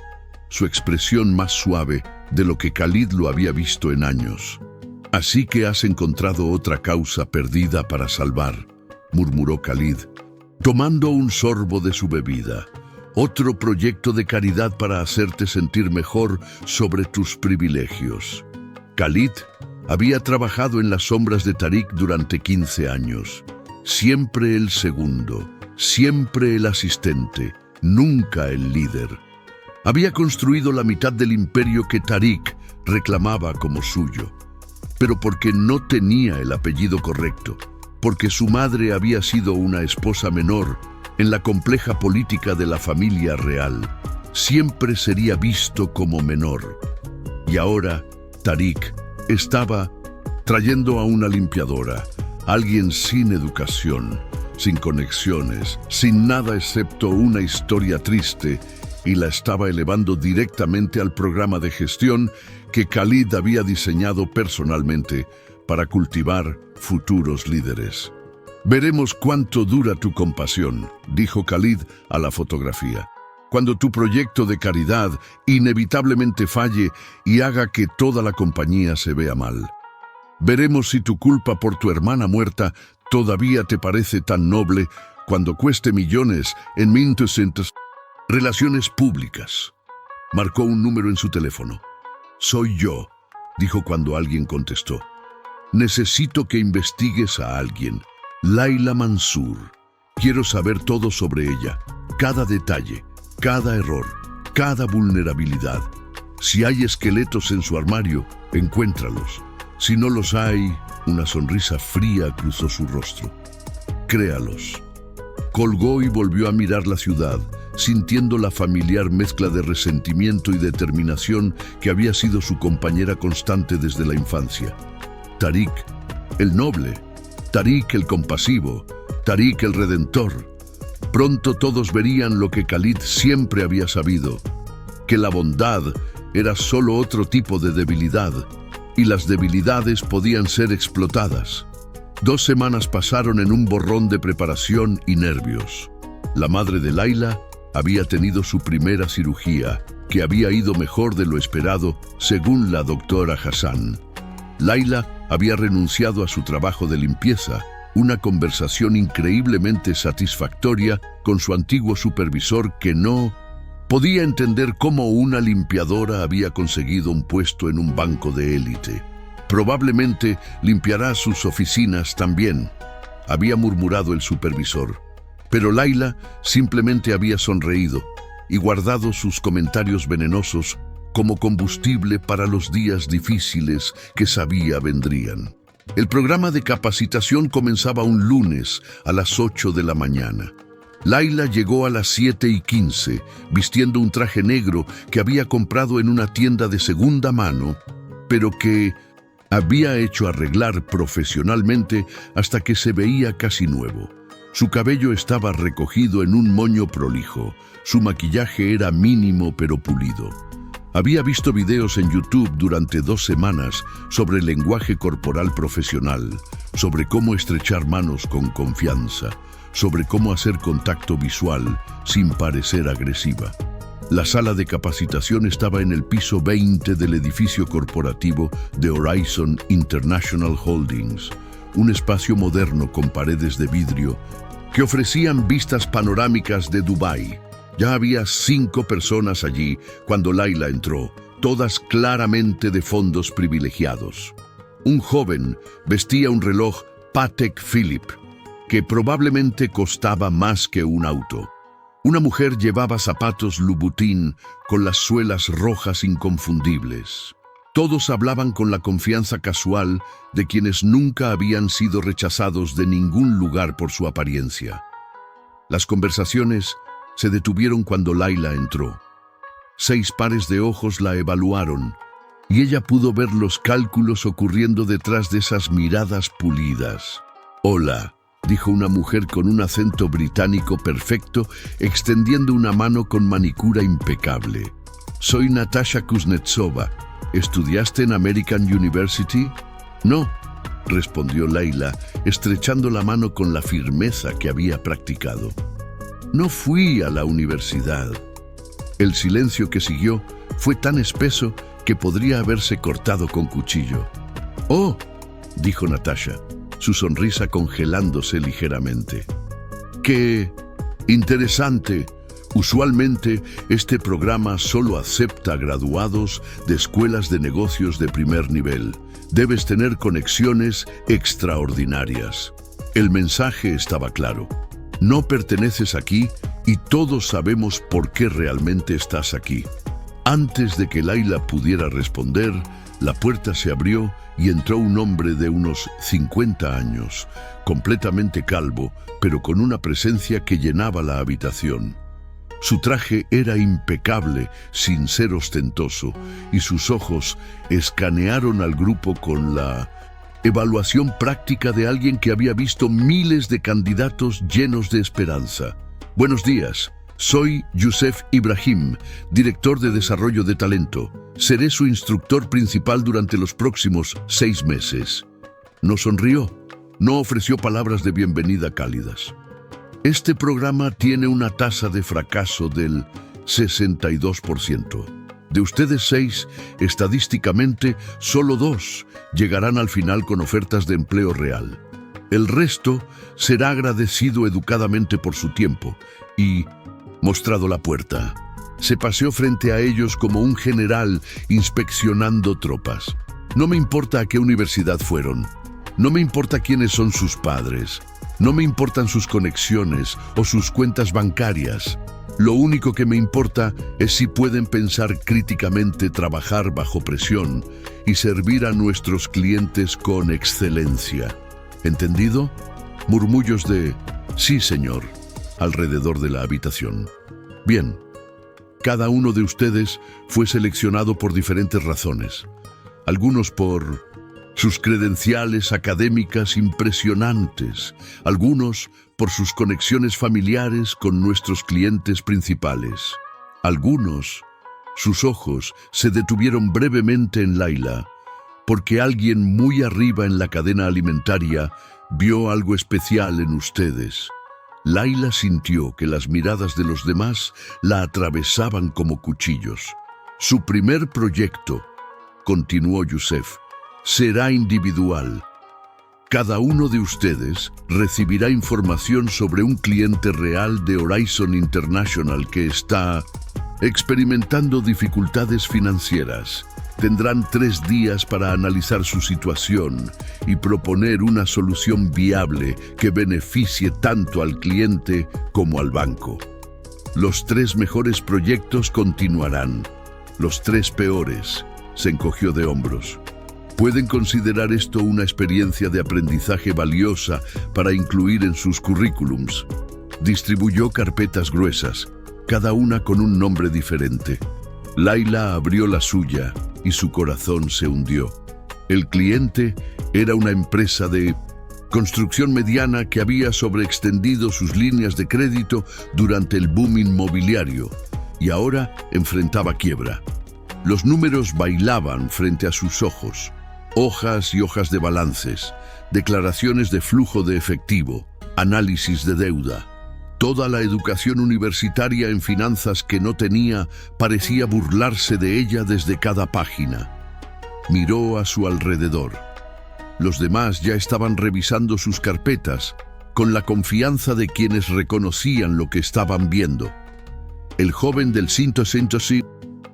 su expresión más suave de lo que Khalid lo había visto en años. «Así que has encontrado otra causa perdida para salvar», murmuró Khalid, tomando un sorbo de su bebida. «Otro proyecto de caridad para hacerte sentir mejor sobre tus privilegios». Khalid había trabajado en las sombras de Tariq durante 15 años. Siempre el segundo, siempre el asistente, nunca el líder. Había construido la mitad del imperio que Tariq reclamaba como suyo, pero porque no tenía el apellido correcto, porque su madre había sido una esposa menor en la compleja política de la familia real, siempre sería visto como menor. Y ahora Tariq estaba trayendo a una limpiadora, alguien sin educación, sin conexiones, sin nada excepto una historia triste, y la estaba elevando directamente al programa de gestión que Khalid había diseñado personalmente para cultivar futuros líderes. «Veremos cuánto dura tu compasión», dijo Khalid a la fotografía, «cuando tu proyecto de caridad inevitablemente falle y haga que toda la compañía se vea mal. Veremos si tu culpa por tu hermana muerta todavía te parece tan noble cuando cueste millones en mintucentos». «Relaciones públicas». Marcó un número en su teléfono. «Soy yo», dijo cuando alguien contestó. «Necesito que investigues a alguien. Layla Mansour. Quiero saber todo sobre ella, cada detalle, cada error, cada vulnerabilidad. Si hay esqueletos en su armario, encuéntralos. Si no los hay», una sonrisa fría cruzó su rostro. «Créalos». Colgó y volvió a mirar la ciudad, sintiendo la familiar mezcla de resentimiento y determinación que había sido su compañera constante desde la infancia. Tariq, el noble, Tariq el compasivo, Tariq el redentor. Pronto todos verían lo que Khalid siempre había sabido, que la bondad era solo otro tipo de debilidad, y las debilidades podían ser explotadas. 2 semanas pasaron en un borrón de preparación y nervios. La madre de Layla había tenido su primera cirugía, que había ido mejor de lo esperado, según la doctora Hassan. Layla había renunciado a su trabajo de limpieza, una conversación increíblemente satisfactoria con su antiguo supervisor que no podía entender cómo una limpiadora había conseguido un puesto en un banco de élite. «Probablemente limpiará sus oficinas también», había murmurado el supervisor. Pero Layla simplemente había sonreído y guardado sus comentarios venenosos como combustible para los días difíciles que sabía vendrían. El programa de capacitación comenzaba un lunes a las 8 de la mañana. Layla llegó a las 7:15, vistiendo un traje negro que había comprado en una tienda de segunda mano, pero que había hecho arreglar profesionalmente hasta que se veía casi nuevo. Su cabello estaba recogido en un moño prolijo. Su maquillaje era mínimo pero pulido. Había visto videos en YouTube durante 2 semanas sobre el lenguaje corporal profesional, sobre cómo estrechar manos con confianza, sobre cómo hacer contacto visual sin parecer agresiva. La sala de capacitación estaba en el piso 20 del edificio corporativo de Horizon International Holdings, un espacio moderno con paredes de vidrio que ofrecían vistas panorámicas de Dubái. Ya había 5 personas allí cuando Layla entró, todas claramente de fondos privilegiados. Un joven vestía un reloj Patek Philippe, que probablemente costaba más que un auto. Una mujer llevaba zapatos Louboutin con las suelas rojas inconfundibles. Todos hablaban con la confianza casual de quienes nunca habían sido rechazados de ningún lugar por su apariencia. Las conversaciones se detuvieron cuando Layla entró. 6 pares de ojos la evaluaron, y ella pudo ver los cálculos ocurriendo detrás de esas miradas pulidas. «Hola», dijo una mujer con un acento británico perfecto, extendiendo una mano con manicura impecable. «Soy Natasha Kuznetsova. ¿Estudiaste en American University?» «No», respondió Layla, estrechando la mano con la firmeza que había practicado. «No fui a la universidad». El silencio que siguió fue tan espeso que podría haberse cortado con cuchillo. «Oh», dijo Natasha, su sonrisa congelándose ligeramente. «¡Qué interesante! Usualmente, este programa solo acepta graduados de escuelas de negocios de primer nivel. Debes tener conexiones extraordinarias». El mensaje estaba claro. No perteneces aquí y todos sabemos por qué realmente estás aquí. Antes de que Layla pudiera responder, la puerta se abrió y entró un hombre de unos 50 años, completamente calvo, pero con una presencia que llenaba la habitación. Su traje era impecable, sin ser ostentoso, y sus ojos escanearon al grupo con la evaluación práctica de alguien que había visto miles de candidatos llenos de esperanza. «Buenos días. Soy Youssef Ibrahim, director de desarrollo de talento. Seré su instructor principal durante los próximos 6 meses». No sonrió, no ofreció palabras de bienvenida cálidas. «Este programa tiene una tasa de fracaso del 62%. De ustedes 6, estadísticamente, solo 2 llegarán al final con ofertas de empleo real. El resto será agradecido educadamente por su tiempo y, mostrado la puerta, se paseó frente a ellos como un general inspeccionando tropas. No me importa a qué universidad fueron, no me importa quiénes son sus padres, no me importan sus conexiones o sus cuentas bancarias. Lo único que me importa es si pueden pensar críticamente, trabajar bajo presión y servir a nuestros clientes con excelencia. ¿Entendido?». Murmullos de «sí, señor» alrededor de la habitación. Bien, cada uno de ustedes fue seleccionado por diferentes razones. Algunos por sus credenciales académicas impresionantes, algunos por sus conexiones familiares con nuestros clientes principales. Algunos, sus ojos se detuvieron brevemente en Layla, porque alguien muy arriba en la cadena alimentaria vio algo especial en ustedes. Layla sintió que las miradas de los demás la atravesaban como cuchillos. «Su primer proyecto», continuó Youssef, «será individual. Cada uno de ustedes recibirá información sobre un cliente real de Horizon International que está experimentando dificultades financieras. Tendrán 3 días para analizar su situación y proponer una solución viable que beneficie tanto al cliente como al banco. Los 3 mejores proyectos continuarán. Los 3 peores», se encogió de hombros. «Pueden considerar esto una experiencia de aprendizaje valiosa para incluir en sus currículums». Distribuyó carpetas gruesas, cada una con un nombre diferente. Layla abrió la suya y su corazón se hundió. El cliente era una empresa de construcción mediana que había sobreextendido sus líneas de crédito durante el boom inmobiliario y ahora enfrentaba quiebra. Los números bailaban frente a sus ojos. Hojas y hojas de balances, declaraciones de flujo de efectivo, análisis de deuda. Toda la educación universitaria en finanzas que no tenía parecía burlarse de ella desde cada página. Miró a su alrededor. Los demás ya estaban revisando sus carpetas, con la confianza de quienes reconocían lo que estaban viendo. El joven del Synthesy,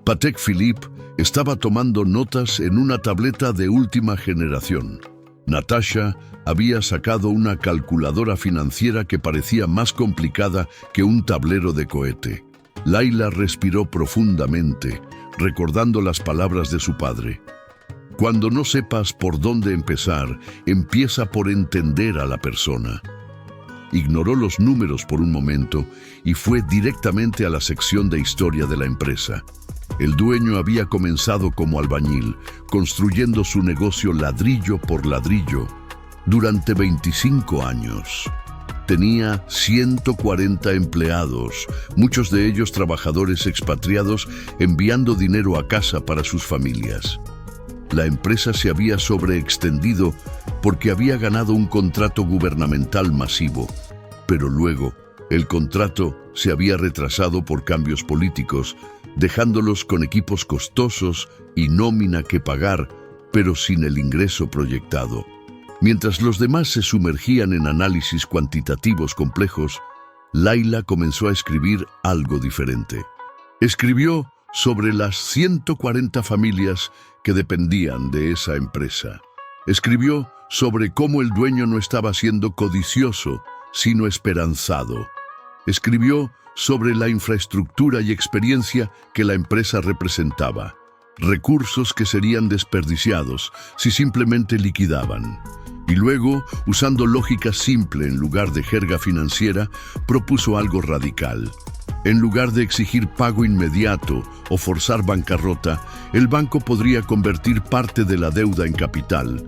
Patek Philippe, estaba tomando notas en una tableta de última generación. Natasha había sacado una calculadora financiera que parecía más complicada que un tablero de cohete. Layla respiró profundamente, recordando las palabras de su padre. Cuando no sepas por dónde empezar, empieza por entender a la persona. Ignoró los números por un momento y fue directamente a la sección de historia de la empresa. El dueño había comenzado como albañil, construyendo su negocio ladrillo por ladrillo durante 25 años. Tenía 140 empleados, muchos de ellos trabajadores expatriados enviando dinero a casa para sus familias. La empresa se había sobreextendido porque había ganado un contrato gubernamental masivo, pero luego el contrato se había retrasado por cambios políticos, dejándolos con equipos costosos y nómina que pagar, pero sin el ingreso proyectado. Mientras los demás se sumergían en análisis cuantitativos complejos, Laila comenzó a escribir algo diferente. Escribió sobre las 140 familias que dependían de esa empresa. Escribió sobre cómo el dueño no estaba siendo codicioso, sino esperanzado. Escribió sobre la infraestructura y experiencia que la empresa representaba, recursos que serían desperdiciados si simplemente liquidaban. Y luego, usando lógica simple en lugar de jerga financiera, propuso algo radical. En lugar de exigir pago inmediato o forzar bancarrota, el banco podría convertir parte de la deuda en capital,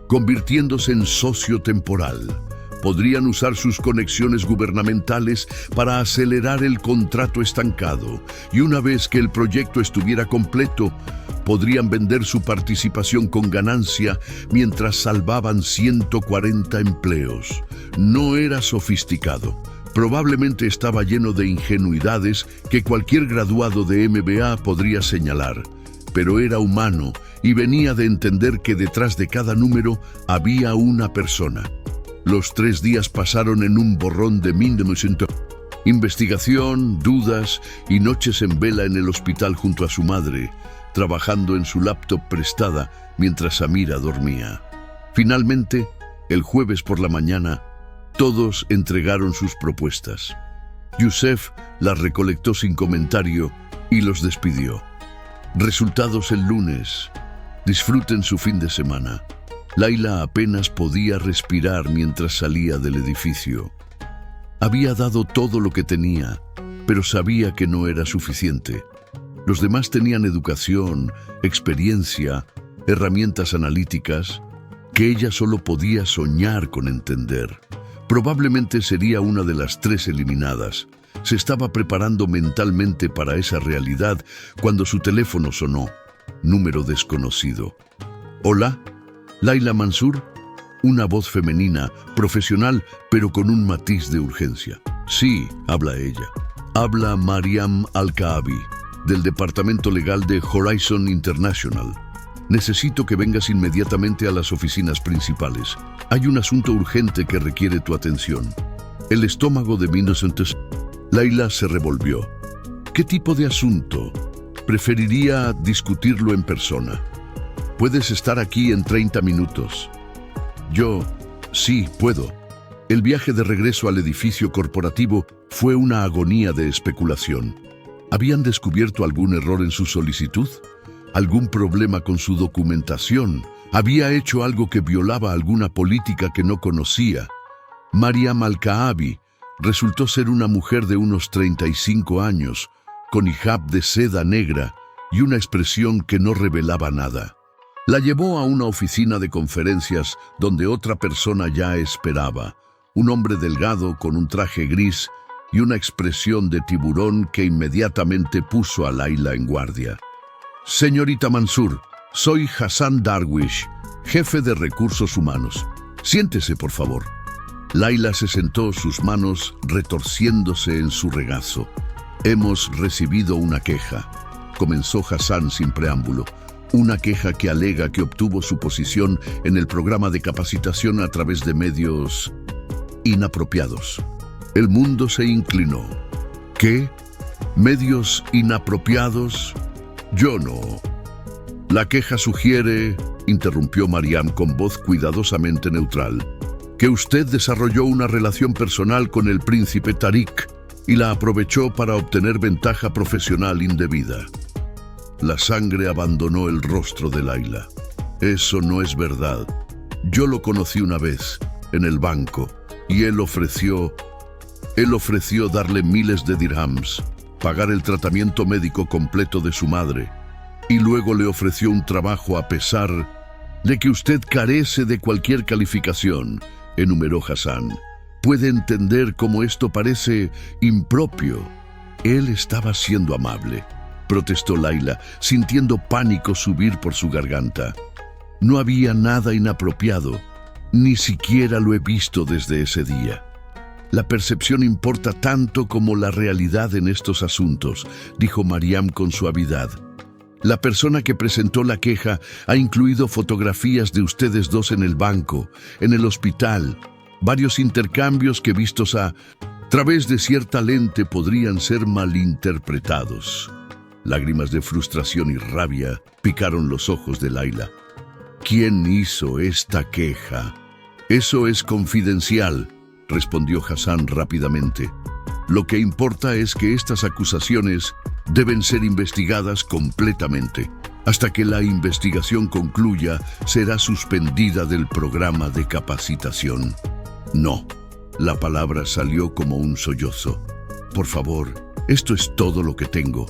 convirtiéndose en socio temporal. Podrían usar sus conexiones gubernamentales para acelerar el contrato estancado, y una vez que el proyecto estuviera completo, podrían vender su participación con ganancia mientras salvaban 140 empleos. No era sofisticado. Probablemente estaba lleno de ingenuidades que cualquier graduado de MBA podría señalar, pero era humano y venía de entender que detrás de cada número había una persona. Los 3 días pasaron en un borrón de investigación, dudas y noches en vela en el hospital junto a su madre, trabajando en su laptop prestada mientras Samira dormía. Finalmente, el jueves por la mañana, todos entregaron sus propuestas. Youssef las recolectó sin comentario y los despidió. Resultados el lunes. Disfruten su fin de semana. Laila apenas podía respirar mientras salía del edificio. Había dado todo lo que tenía, pero sabía que no era suficiente. Los demás tenían educación, experiencia, herramientas analíticas, que ella solo podía soñar con entender. Probablemente sería una de las 3 eliminadas. Se estaba preparando mentalmente para esa realidad cuando su teléfono sonó. Número desconocido. ¿Hola? ¿Laila Mansur? Una voz femenina, profesional, pero con un matiz de urgencia. Sí, habla ella. Habla Mariam Al-Kaabi, del Departamento Legal de Horizon International. Necesito que vengas inmediatamente a las oficinas principales. Hay un asunto urgente que requiere tu atención. El estómago de Innocentes. Laila se revolvió. ¿Qué tipo de asunto? Preferiría discutirlo en persona. Puedes estar aquí en 30 minutos. Sí, puedo. El viaje de regreso al edificio corporativo fue una agonía de especulación. ¿Habían descubierto algún error en su solicitud? ¿Algún problema con su documentación? ¿Había hecho algo que violaba alguna política que no conocía? Mariam Al-Kaabi resultó ser una mujer de unos 35 años, con hijab de seda negra y una expresión que no revelaba nada. La llevó a una oficina de conferencias donde otra persona ya esperaba, un hombre delgado con un traje gris y una expresión de tiburón que inmediatamente puso a Laila en guardia. Señorita Mansur, soy Hassan Darwish, jefe de recursos humanos. Siéntese, por favor. Laila se sentó, sus manos retorciéndose en su regazo. Hemos recibido una queja, comenzó Hassan sin preámbulo. Una queja que alega que obtuvo su posición en el programa de capacitación a través de medios inapropiados. El mundo se inclinó. ¿Qué? ¿Medios inapropiados? Yo no. La queja sugiere, interrumpió Mariam con voz cuidadosamente neutral, que usted desarrolló una relación personal con el príncipe Tariq y la aprovechó para obtener ventaja profesional indebida. La sangre abandonó el rostro de Laila. Eso no es verdad. Yo lo conocí una vez, en el banco, y él ofreció darle miles de dirhams, pagar el tratamiento médico completo de su madre, y luego le ofreció un trabajo a pesar de que usted carece de cualquier calificación, enumeró Hassan. Puede entender cómo esto parece impropio. Él estaba siendo amable, protestó Laila, sintiendo pánico subir por su garganta. No había nada inapropiado, ni siquiera lo he visto desde ese día. La percepción importa tanto como la realidad en estos asuntos, dijo Mariam con suavidad. La persona que presentó la queja ha incluido fotografías de ustedes dos en el banco, en el hospital, varios intercambios que vistos a través de cierta lente podrían ser malinterpretados. Lágrimas de frustración y rabia picaron los ojos de Laila. ¿Quién hizo esta queja? Eso es confidencial, respondió Hassan rápidamente. Lo que importa es que estas acusaciones deben ser investigadas completamente. Hasta que la investigación concluya, será suspendida del programa de capacitación. No, la palabra salió como un sollozo. Por favor, esto es todo lo que tengo.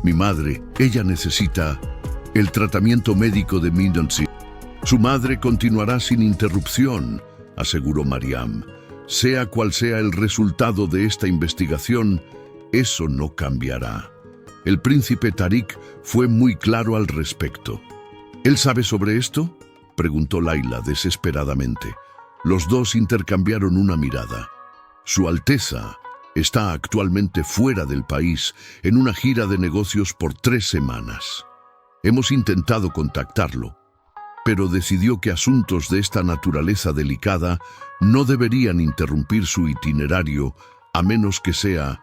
Mi madre, ella necesita el tratamiento médico de Mindonsi. Su madre continuará sin interrupción, aseguró Mariam. Sea cual sea el resultado de esta investigación, eso no cambiará. El príncipe Tariq fue muy claro al respecto. ¿Él sabe sobre esto?, preguntó Laila desesperadamente. Los dos intercambiaron una mirada. Su Alteza está actualmente fuera del país en una gira de negocios por 3 semanas. Hemos intentado contactarlo, pero decidió que asuntos de esta naturaleza delicada no deberían interrumpir su itinerario a menos que sea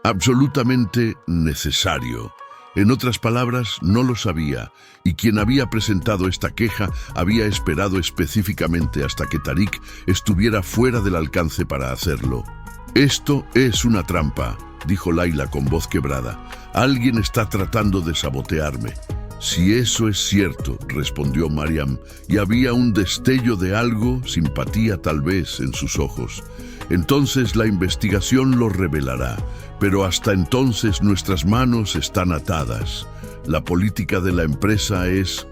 absolutamente necesario. En otras palabras, no lo sabía, y quien había presentado esta queja había esperado específicamente hasta que Tariq estuviera fuera del alcance para hacerlo. «Esto es una trampa», dijo Laila con voz quebrada. «Alguien está tratando de sabotearme». «Si eso es cierto», respondió Mariam, y había un destello de algo, simpatía tal vez, en sus ojos. «Entonces la investigación lo revelará, pero hasta entonces nuestras manos están atadas. La política de la empresa es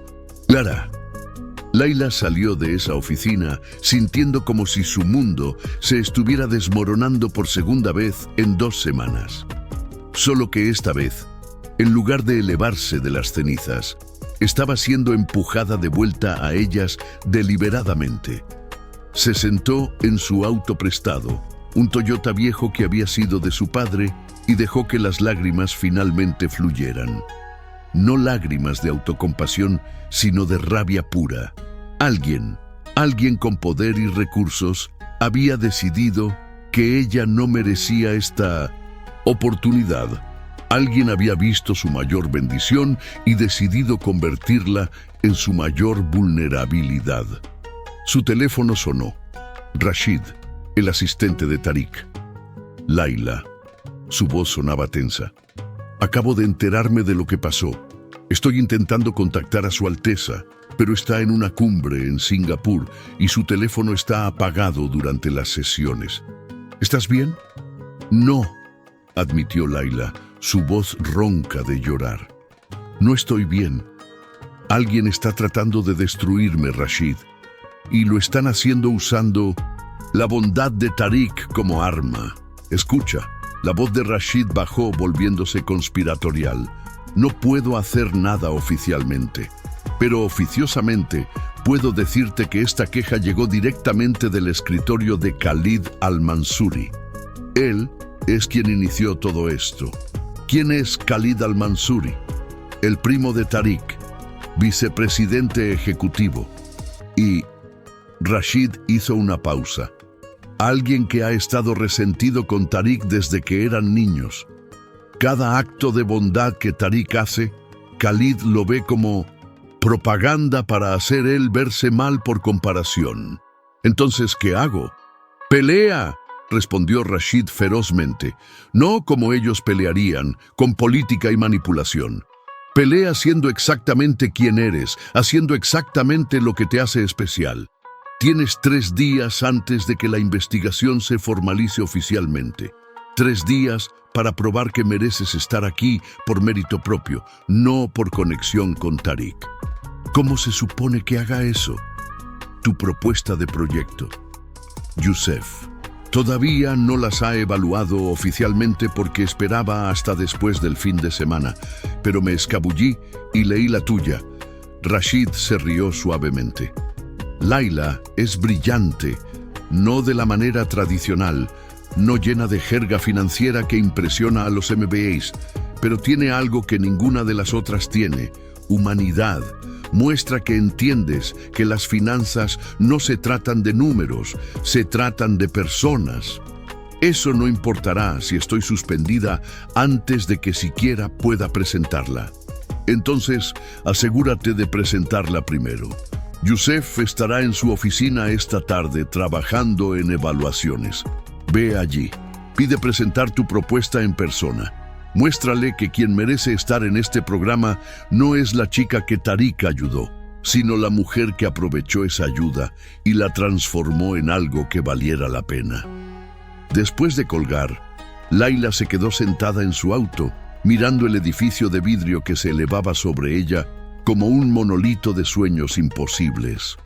clara». Laila salió de esa oficina sintiendo como si su mundo se estuviera desmoronando por segunda vez en 2 semanas. Solo que esta vez, en lugar de elevarse de las cenizas, estaba siendo empujada de vuelta a ellas deliberadamente. Se sentó en su auto prestado, un Toyota viejo que había sido de su padre, y dejó que las lágrimas finalmente fluyeran. No lágrimas de autocompasión, sino de rabia pura. Alguien con poder y recursos, había decidido que ella no merecía esta oportunidad. Alguien había visto su mayor bendición y decidido convertirla en su mayor vulnerabilidad. Su teléfono sonó. Rashid, el asistente de Tariq. Laila. Su voz sonaba tensa. «Acabo de enterarme de lo que pasó. Estoy intentando contactar a Su Alteza, pero está en una cumbre en Singapur y su teléfono está apagado durante las sesiones. ¿Estás bien?» «No», admitió Laila, su voz ronca de llorar. «No estoy bien. Alguien está tratando de destruirme, Rashid, y lo están haciendo usando la bondad de Tariq como arma. Escucha». La voz de Rashid bajó, volviéndose conspiratorial. «No puedo hacer nada oficialmente, pero oficiosamente puedo decirte que esta queja llegó directamente del escritorio de Khalid al-Mansuri. Él es quien inició todo esto». «¿Quién es Khalid al-Mansuri?» «El primo de Tariq, vicepresidente ejecutivo». Y Rashid hizo una pausa. «Alguien que ha estado resentido con Tariq desde que eran niños. Cada acto de bondad que Tariq hace, Khalid lo ve como propaganda para hacer él verse mal por comparación. Entonces, ¿qué hago?» «¡Pelea!», respondió Rashid ferozmente. «No como ellos pelearían, con política y manipulación. Pelea siendo exactamente quien eres, haciendo exactamente lo que te hace especial. Tienes 3 días antes de que la investigación se formalice oficialmente. 3 días para probar que mereces estar aquí por mérito propio, no por conexión con Tariq. ¿Cómo se supone que haga eso? Tu propuesta de proyecto. Youssef. Todavía no las ha evaluado oficialmente porque esperaba hasta después del fin de semana, pero me escabullí y leí la tuya. Rashid se rió suavemente. Laila es brillante, no de la manera tradicional, no llena de jerga financiera que impresiona a los MBAs, pero tiene algo que ninguna de las otras tiene: humanidad. Muestra que entiendes que las finanzas no se tratan de números, se tratan de personas. Eso no importará si estoy suspendida antes de que siquiera pueda presentarla. Entonces, asegúrate de presentarla primero. Youssef estará en su oficina esta tarde trabajando en evaluaciones. Ve allí. Pide presentar tu propuesta en persona. Muéstrale que quien merece estar en este programa no es la chica que Tariq ayudó, sino la mujer que aprovechó esa ayuda y la transformó en algo que valiera la pena. Después de colgar, Laila se quedó sentada en su auto, mirando el edificio de vidrio que se elevaba sobre ella como un monolito de sueños imposibles.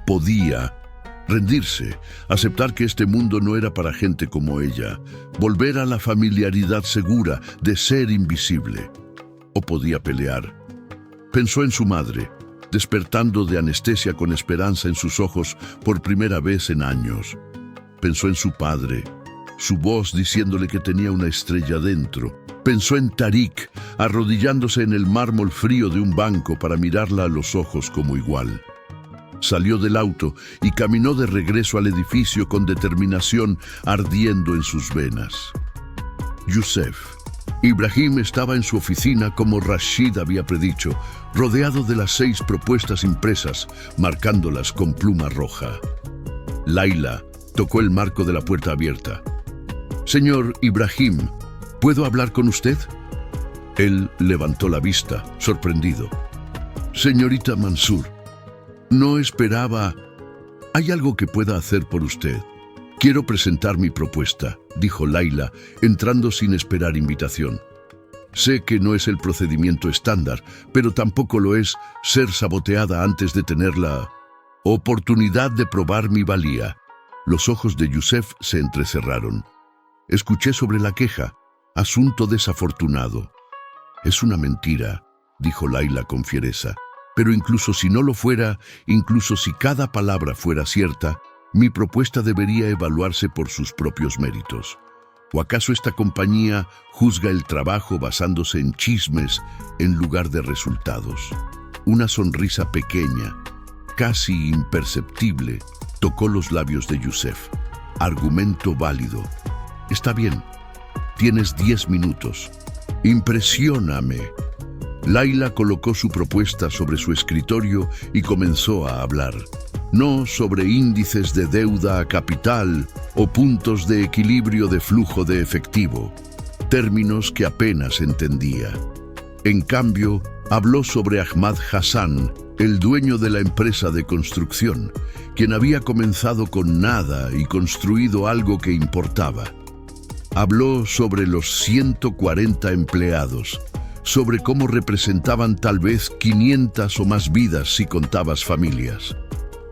Podía rendirse, aceptar que este mundo no era para gente como ella, volver a la familiaridad segura de ser invisible. O podía pelear. Pensó en su madre, despertando de anestesia con esperanza en sus ojos por primera vez en años. Pensó en su padre, su voz diciéndole que tenía una estrella dentro. Pensó en Tariq, arrodillándose en el mármol frío de un banco para mirarla a los ojos como igual. Salió del auto y caminó de regreso al edificio con determinación ardiendo en sus venas. Youssef. Ibrahim estaba en su oficina como Rashid había predicho, rodeado de las 6 propuestas impresas, marcándolas con pluma roja. Laila tocó el marco de la puerta abierta. «Señor Ibrahim, ¿puedo hablar con usted?» Él levantó la vista, sorprendido. «Señorita Mansur, no esperaba. ¿Hay algo que pueda hacer por usted?» «Quiero presentar mi propuesta», dijo Laila, entrando sin esperar invitación. «Sé que no es el procedimiento estándar, pero tampoco lo es ser saboteada antes de tener la oportunidad de probar mi valía». Los ojos de Youssef se entrecerraron. «Escuché sobre la queja. Asunto desafortunado». «Es una mentira», dijo Laila con fiereza. «Pero incluso si no lo fuera, incluso si cada palabra fuera cierta, mi propuesta debería evaluarse por sus propios méritos. ¿O acaso esta compañía juzga el trabajo basándose en chismes en lugar de resultados?» Una sonrisa pequeña, casi imperceptible, tocó los labios de Youssef. «Argumento válido. Está bien. Tienes 10 minutos. Impresióname». Laila colocó su propuesta sobre su escritorio y comenzó a hablar. No sobre índices de deuda a capital o puntos de equilibrio de flujo de efectivo, términos que apenas entendía. En cambio, habló sobre Ahmad Hassan, el dueño de la empresa de construcción, quien había comenzado con nada y construido algo que importaba. Habló sobre los 140 empleados, sobre cómo representaban tal vez 500 o más vidas si contabas familias.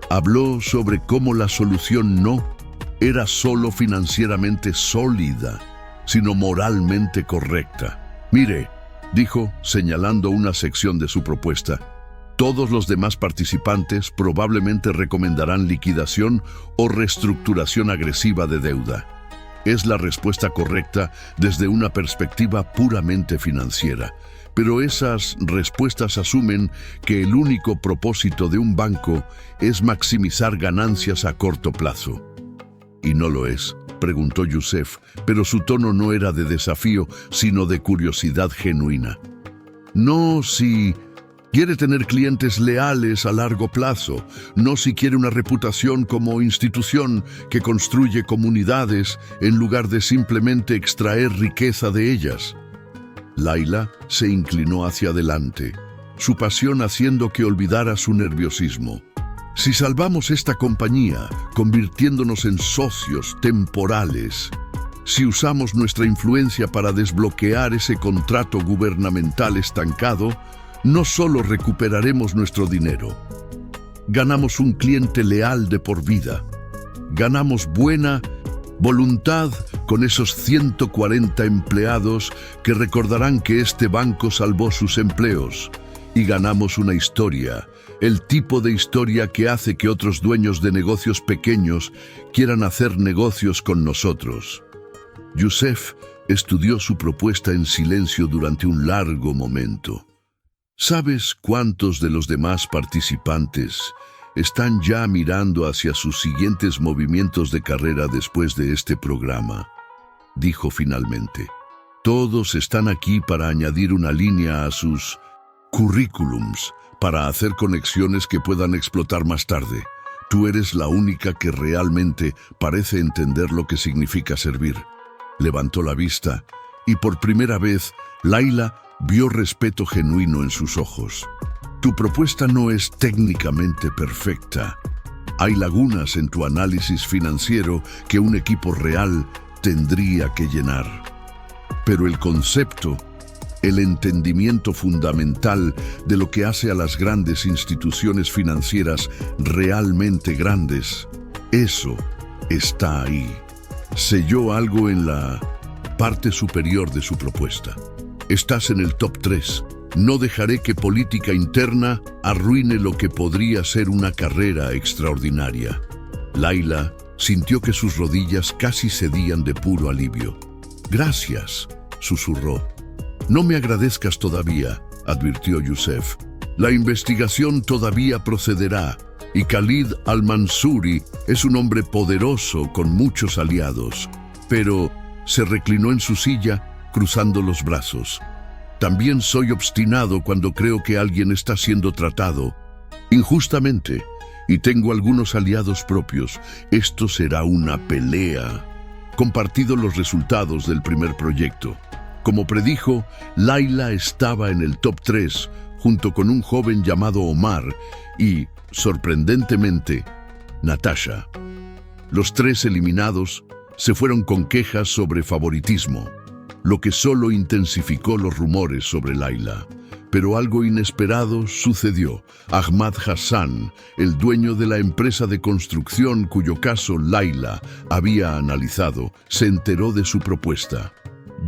Habló sobre cómo la solución no era solo financieramente sólida, sino moralmente correcta. «Mire», dijo, señalando una sección de su propuesta, «todos los demás participantes probablemente recomendarán liquidación o reestructuración agresiva de deuda. Es la respuesta correcta desde una perspectiva puramente financiera, pero esas respuestas asumen que el único propósito de un banco es maximizar ganancias a corto plazo». «¿Y no lo es?», preguntó Youssef, pero su tono no era de desafío, sino de curiosidad genuina. «No si quiere tener clientes leales a largo plazo, no si quiere una reputación como institución que construye comunidades en lugar de simplemente extraer riqueza de ellas». Laila se inclinó hacia adelante, su pasión haciendo que olvidara su nerviosismo. Si salvamos esta compañía, convirtiéndonos en socios temporales, si usamos nuestra influencia para desbloquear ese contrato gubernamental estancado, no solo recuperaremos nuestro dinero, ganamos un cliente leal de por vida, ganamos buena voluntad con esos 140 empleados que recordarán que este banco salvó sus empleos, y ganamos una historia, el tipo de historia que hace que otros dueños de negocios pequeños quieran hacer negocios con nosotros. Youssef estudió su propuesta en silencio durante un largo momento. ¿Sabes cuántos de los demás participantes están ya mirando hacia sus siguientes movimientos de carrera después de este programa? Dijo finalmente. Todos están aquí para añadir una línea a sus currículums, para hacer conexiones que puedan explotar más tarde. Tú eres la única que realmente parece entender lo que significa servir. Levantó la vista y por primera vez Laila vio respeto genuino en sus ojos. Tu propuesta no es técnicamente perfecta. Hay lagunas en tu análisis financiero que un equipo real tendría que llenar. Pero el concepto, el entendimiento fundamental de lo que hace a las grandes instituciones financieras realmente grandes, eso está ahí. Selló algo en la parte superior de su propuesta. Estás en el top 3. No dejaré que política interna arruine lo que podría ser una carrera extraordinaria. Laila sintió que sus rodillas casi cedían de puro alivio. Gracias, susurró. No me agradezcas todavía, advirtió Youssef. La investigación todavía procederá y Khalid al-Mansuri es un hombre poderoso con muchos aliados. Pero se reclinó en su silla, cruzando los brazos. También soy obstinado cuando creo que alguien está siendo tratado injustamente y tengo algunos aliados propios. Esto será una pelea. Compartido los resultados del primer proyecto. Como predijo, Laila estaba en el top 3 junto con un joven llamado Omar y, sorprendentemente, Natasha. Los 3 eliminados se fueron con quejas sobre favoritismo, lo que solo intensificó los rumores sobre Laila. Pero algo inesperado sucedió. Ahmad Hassan, el dueño de la empresa de construcción cuyo caso Laila había analizado, se enteró de su propuesta.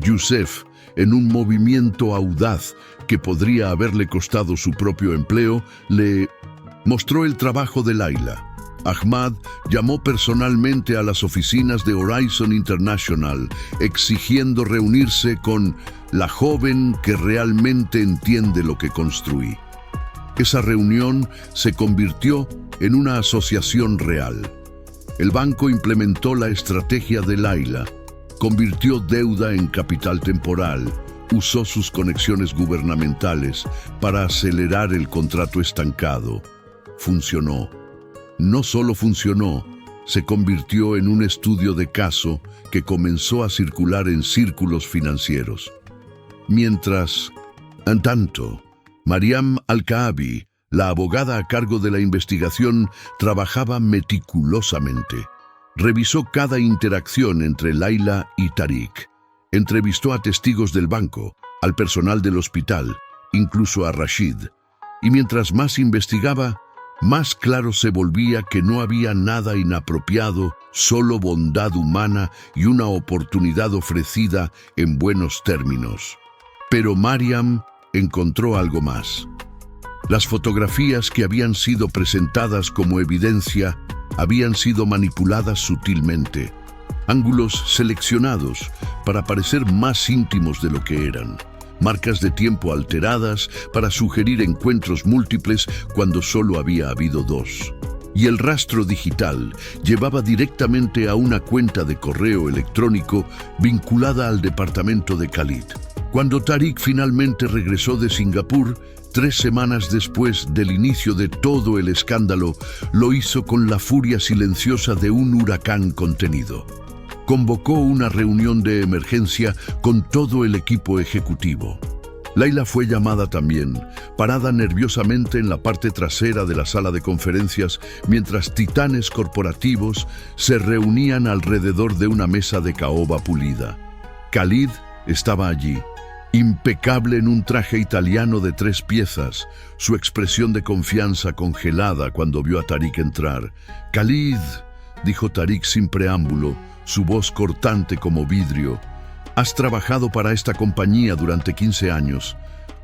Youssef, en un movimiento audaz que podría haberle costado su propio empleo, le mostró el trabajo de Laila. Ahmad llamó personalmente a las oficinas de Horizon International, exigiendo reunirse con la joven que realmente entiende lo que construí. Esa reunión se convirtió en una asociación real. El banco implementó la estrategia de Laila, convirtió deuda en capital temporal, usó sus conexiones gubernamentales para acelerar el contrato estancado. Funcionó. No solo funcionó, se convirtió en un estudio de caso que comenzó a circular en círculos financieros. Mientras, en tanto, Mariam Al-Kaabi, la abogada a cargo de la investigación, trabajaba meticulosamente. Revisó cada interacción entre Laila y Tariq. Entrevistó a testigos del banco, al personal del hospital, incluso a Rashid. Y mientras más investigaba, más claro se volvía que no había nada inapropiado, solo bondad humana y una oportunidad ofrecida en buenos términos. Pero Mariam encontró algo más. Las fotografías que habían sido presentadas como evidencia habían sido manipuladas sutilmente, ángulos seleccionados para parecer más íntimos de lo que eran. Marcas de tiempo alteradas para sugerir encuentros múltiples cuando solo había habido 2. Y el rastro digital llevaba directamente a una cuenta de correo electrónico vinculada al departamento de Khalid. Cuando Tariq finalmente regresó de Singapur, 3 semanas después del inicio de todo el escándalo, lo hizo con la furia silenciosa de un huracán contenido. convocó una reunión de emergencia con todo el equipo ejecutivo. Laila fue llamada también, parada nerviosamente en la parte trasera de la sala de conferencias mientras titanes corporativos se reunían alrededor de una mesa de caoba pulida. Khalid estaba allí, impecable en un traje italiano de 3 piezas, su expresión de confianza congelada cuando vio a Tariq entrar. «Khalid», dijo Tariq sin preámbulo, su voz cortante como vidrio. Has trabajado para esta compañía durante 15 años.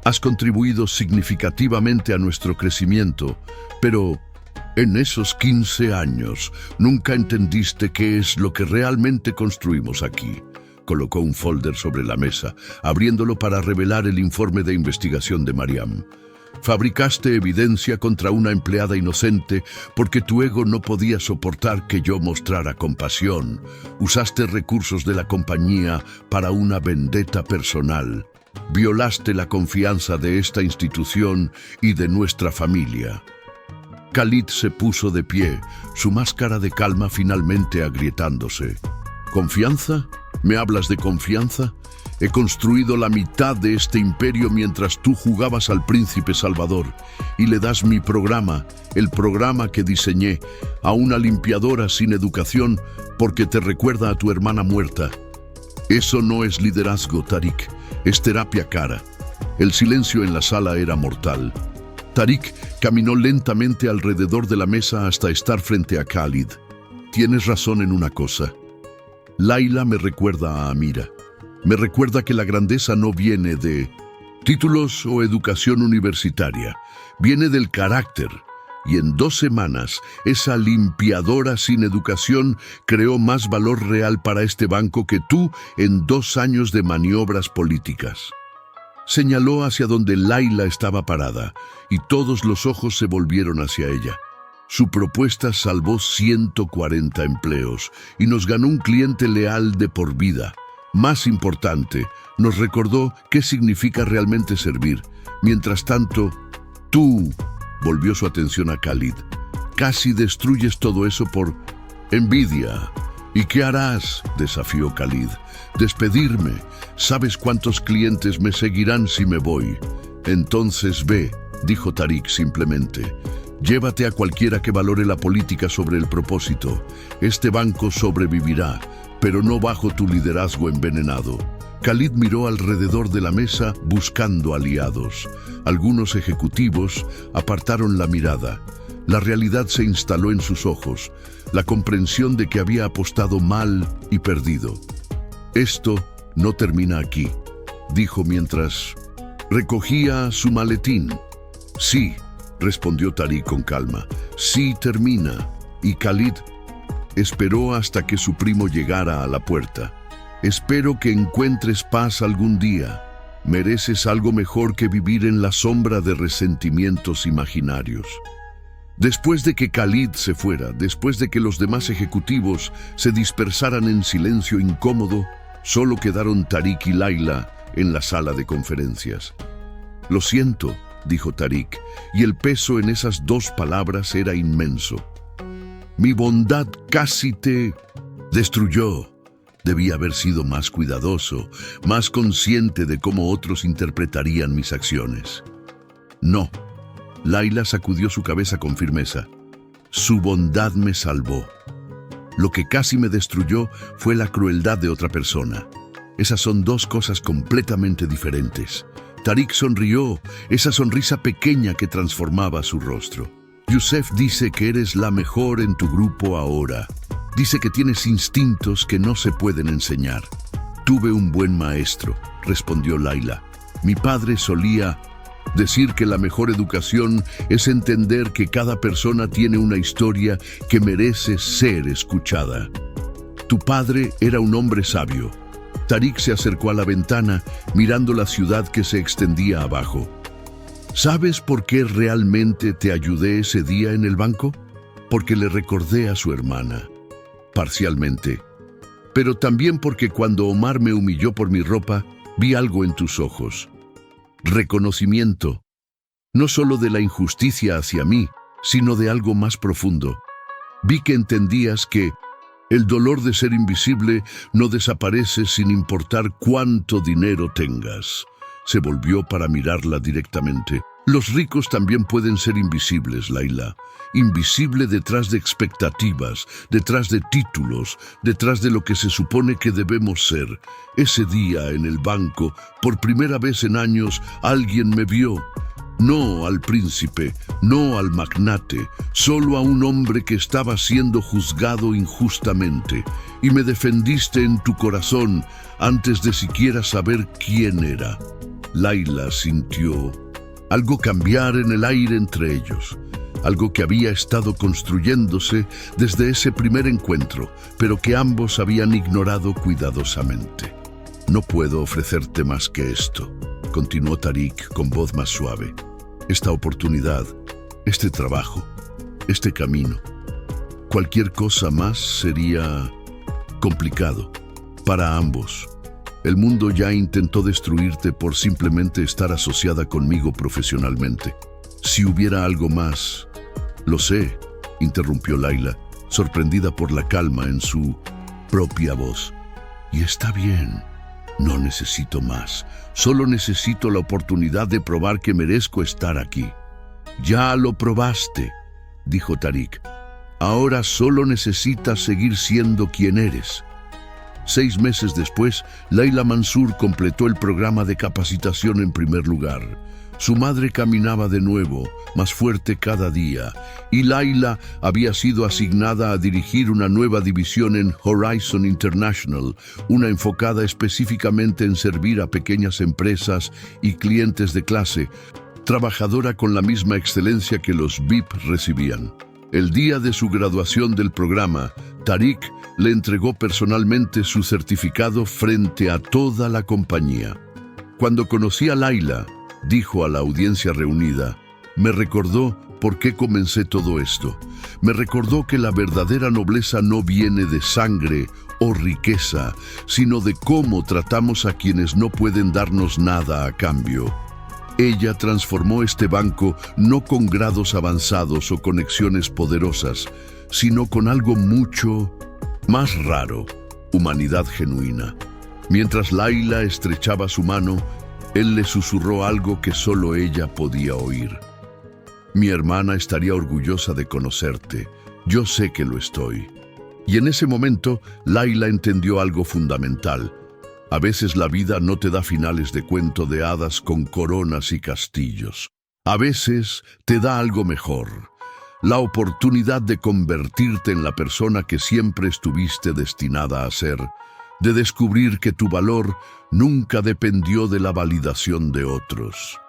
Has contribuido significativamente a nuestro crecimiento, pero en esos 15 años nunca entendiste qué es lo que realmente construimos aquí. Colocó un folder sobre la mesa, abriéndolo para revelar el informe de investigación de Mariam. Fabricaste evidencia contra una empleada inocente porque tu ego no podía soportar que yo mostrara compasión. Usaste recursos de la compañía para una vendetta personal. Violaste la confianza de esta institución y de nuestra familia. Khalid se puso de pie, su máscara de calma finalmente agrietándose. ¿Confianza? ¿Me hablas de confianza? He construido la mitad de este imperio mientras tú jugabas al príncipe Salvador y le das mi programa, el programa que diseñé, a una limpiadora sin educación porque te recuerda a tu hermana muerta. Eso no es liderazgo, Tariq, es terapia cara. El silencio en la sala era mortal. Tariq caminó lentamente alrededor de la mesa hasta estar frente a Khalid. Tienes razón en una cosa. Laila me recuerda a Amira. Me recuerda que la grandeza no viene de títulos o educación universitaria, viene del carácter. Y en 2 semanas, esa limpiadora sin educación creó más valor real para este banco que tú en 2 años de maniobras políticas. Señaló hacia donde Laila estaba parada, y todos los ojos se volvieron hacia ella. Su propuesta salvó 140 empleos y nos ganó un cliente leal de por vida. Más importante, nos recordó qué significa realmente servir. Mientras tanto, tú, volvió su atención a Khalid, casi destruyes todo eso por envidia. ¿Y qué harás?, desafió Khalid. Despedirme. ¿Sabes cuántos clientes me seguirán si me voy? Entonces ve, dijo Tariq simplemente. Llévate a cualquiera que valore la política sobre el propósito. Este banco sobrevivirá, pero no bajo tu liderazgo envenenado. Khalid miró alrededor de la mesa buscando aliados. Algunos ejecutivos apartaron la mirada. La realidad se instaló en sus ojos, la comprensión de que había apostado mal y perdido. Esto no termina aquí, dijo mientras recogía su maletín. Sí, respondió Tariq con calma. Sí termina. Y Khalid esperó hasta que su primo llegara a la puerta. Espero que encuentres paz algún día. Mereces algo mejor que vivir en la sombra de resentimientos imaginarios. Después de que Khalid se fuera, después de que los demás ejecutivos se dispersaran en silencio incómodo, solo quedaron Tariq y Laila en la sala de conferencias. Lo siento, dijo Tariq, y el peso en esas 2 palabras era inmenso. Mi bondad casi te destruyó. Debía haber sido más cuidadoso, más consciente de cómo otros interpretarían mis acciones. No. Laila sacudió su cabeza con firmeza. Su bondad me salvó. Lo que casi me destruyó fue la crueldad de otra persona. Esas son 2 cosas completamente diferentes. Tariq sonrió, esa sonrisa pequeña que transformaba su rostro. Youssef dice que eres la mejor en tu grupo ahora. Dice que tienes instintos que no se pueden enseñar. Tuve un buen maestro, respondió Laila. Mi padre solía decir que la mejor educación es entender que cada persona tiene una historia que merece ser escuchada. Tu padre era un hombre sabio. Tariq se acercó a la ventana, mirando la ciudad que se extendía abajo. ¿Sabes por qué realmente te ayudé ese día en el banco? Porque le recordé a su hermana. Parcialmente. Pero también porque cuando Omar me humilló por mi ropa, vi algo en tus ojos. Reconocimiento. No solo de la injusticia hacia mí, sino de algo más profundo. Vi que entendías que El dolor de ser invisible no desaparece sin importar cuánto dinero tengas. Se volvió para mirarla directamente. Los ricos también pueden ser invisibles, Layla. Invisible detrás de expectativas, detrás de títulos, detrás de lo que se supone que debemos ser. Ese día en el banco, por primera vez en años, alguien me vio. No al príncipe, no al magnate, solo a un hombre que estaba siendo juzgado injustamente. Y me defendiste en tu corazón antes de siquiera saber quién era. Layla sintió algo cambiar en el aire entre ellos, algo que había estado construyéndose desde ese primer encuentro, pero que ambos habían ignorado cuidadosamente. «No puedo ofrecerte más que esto», continuó Tariq con voz más suave. «Esta oportunidad, este trabajo, este camino. Cualquier cosa más sería complicado para ambos. El mundo ya intentó destruirte por simplemente estar asociada conmigo profesionalmente. Si hubiera algo más...» «Lo sé», interrumpió Layla, sorprendida por la calma en su propia voz. «Y está bien. No necesito más. Solo necesito la oportunidad de probar que merezco estar aquí». «Ya lo probaste», dijo Tariq. «Ahora solo necesitas seguir siendo quien eres». 6 meses después, Layla Mansour completó el programa de capacitación en primer lugar. Su madre caminaba de nuevo, más fuerte cada día, y Layla había sido asignada a dirigir una nueva división en Horizon International, una enfocada específicamente en servir a pequeñas empresas y clientes de clase, trabajadora con la misma excelencia que los VIP recibían. El día de su graduación del programa, Tariq le entregó personalmente su certificado frente a toda la compañía. Cuando conocí a Layla, dijo a la audiencia reunida, me recordó por qué comencé todo esto. Me recordó que la verdadera nobleza no viene de sangre o riqueza, sino de cómo tratamos a quienes no pueden darnos nada a cambio. Ella transformó este banco no con grados avanzados o conexiones poderosas, sino con algo mucho más raro, humanidad genuina. Mientras Layla estrechaba su mano, él le susurró algo que solo ella podía oír. «Mi hermana estaría orgullosa de conocerte. Yo sé que lo estoy». Y en ese momento, Layla entendió algo fundamental. A veces la vida no te da finales de cuento de hadas con coronas y castillos. A veces te da algo mejor. La oportunidad de convertirte en la persona que siempre estuviste destinada a ser, de descubrir que tu valor nunca dependió de la validación de otros.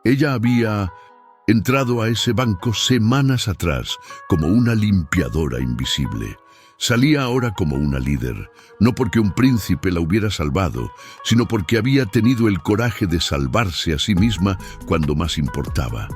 Ella había entrado a ese banco semanas atrás como una limpiadora invisible. Salía ahora como una líder, no porque un príncipe la hubiera salvado, sino porque había tenido el coraje de salvarse a sí misma cuando más importaba.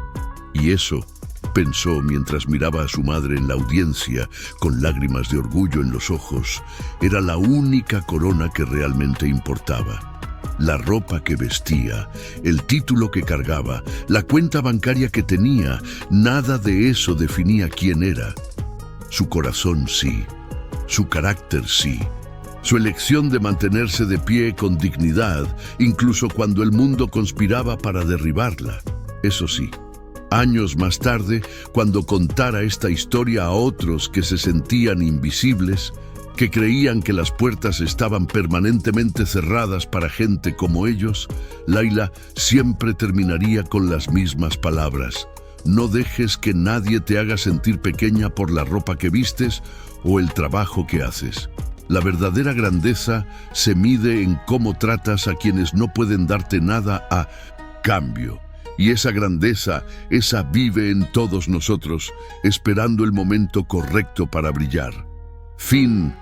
Y eso, pensó mientras miraba a su madre en la audiencia, con lágrimas de orgullo en los ojos, era la única corona que realmente importaba. La ropa que vestía, el título que cargaba, la cuenta bancaria que tenía, nada de eso definía quién era. Su corazón sí, su carácter sí, su elección de mantenerse de pie con dignidad, incluso cuando el mundo conspiraba para derribarla. Eso sí, años más tarde, cuando contara esta historia a otros que se sentían invisibles, que creían que las puertas estaban permanentemente cerradas para gente como ellos, Layla siempre terminaría con las mismas palabras. No dejes que nadie te haga sentir pequeña por la ropa que vistes o el trabajo que haces. La verdadera grandeza se mide en cómo tratas a quienes no pueden darte nada a cambio. Y esa grandeza, esa vive en todos nosotros, esperando el momento correcto para brillar. Fin.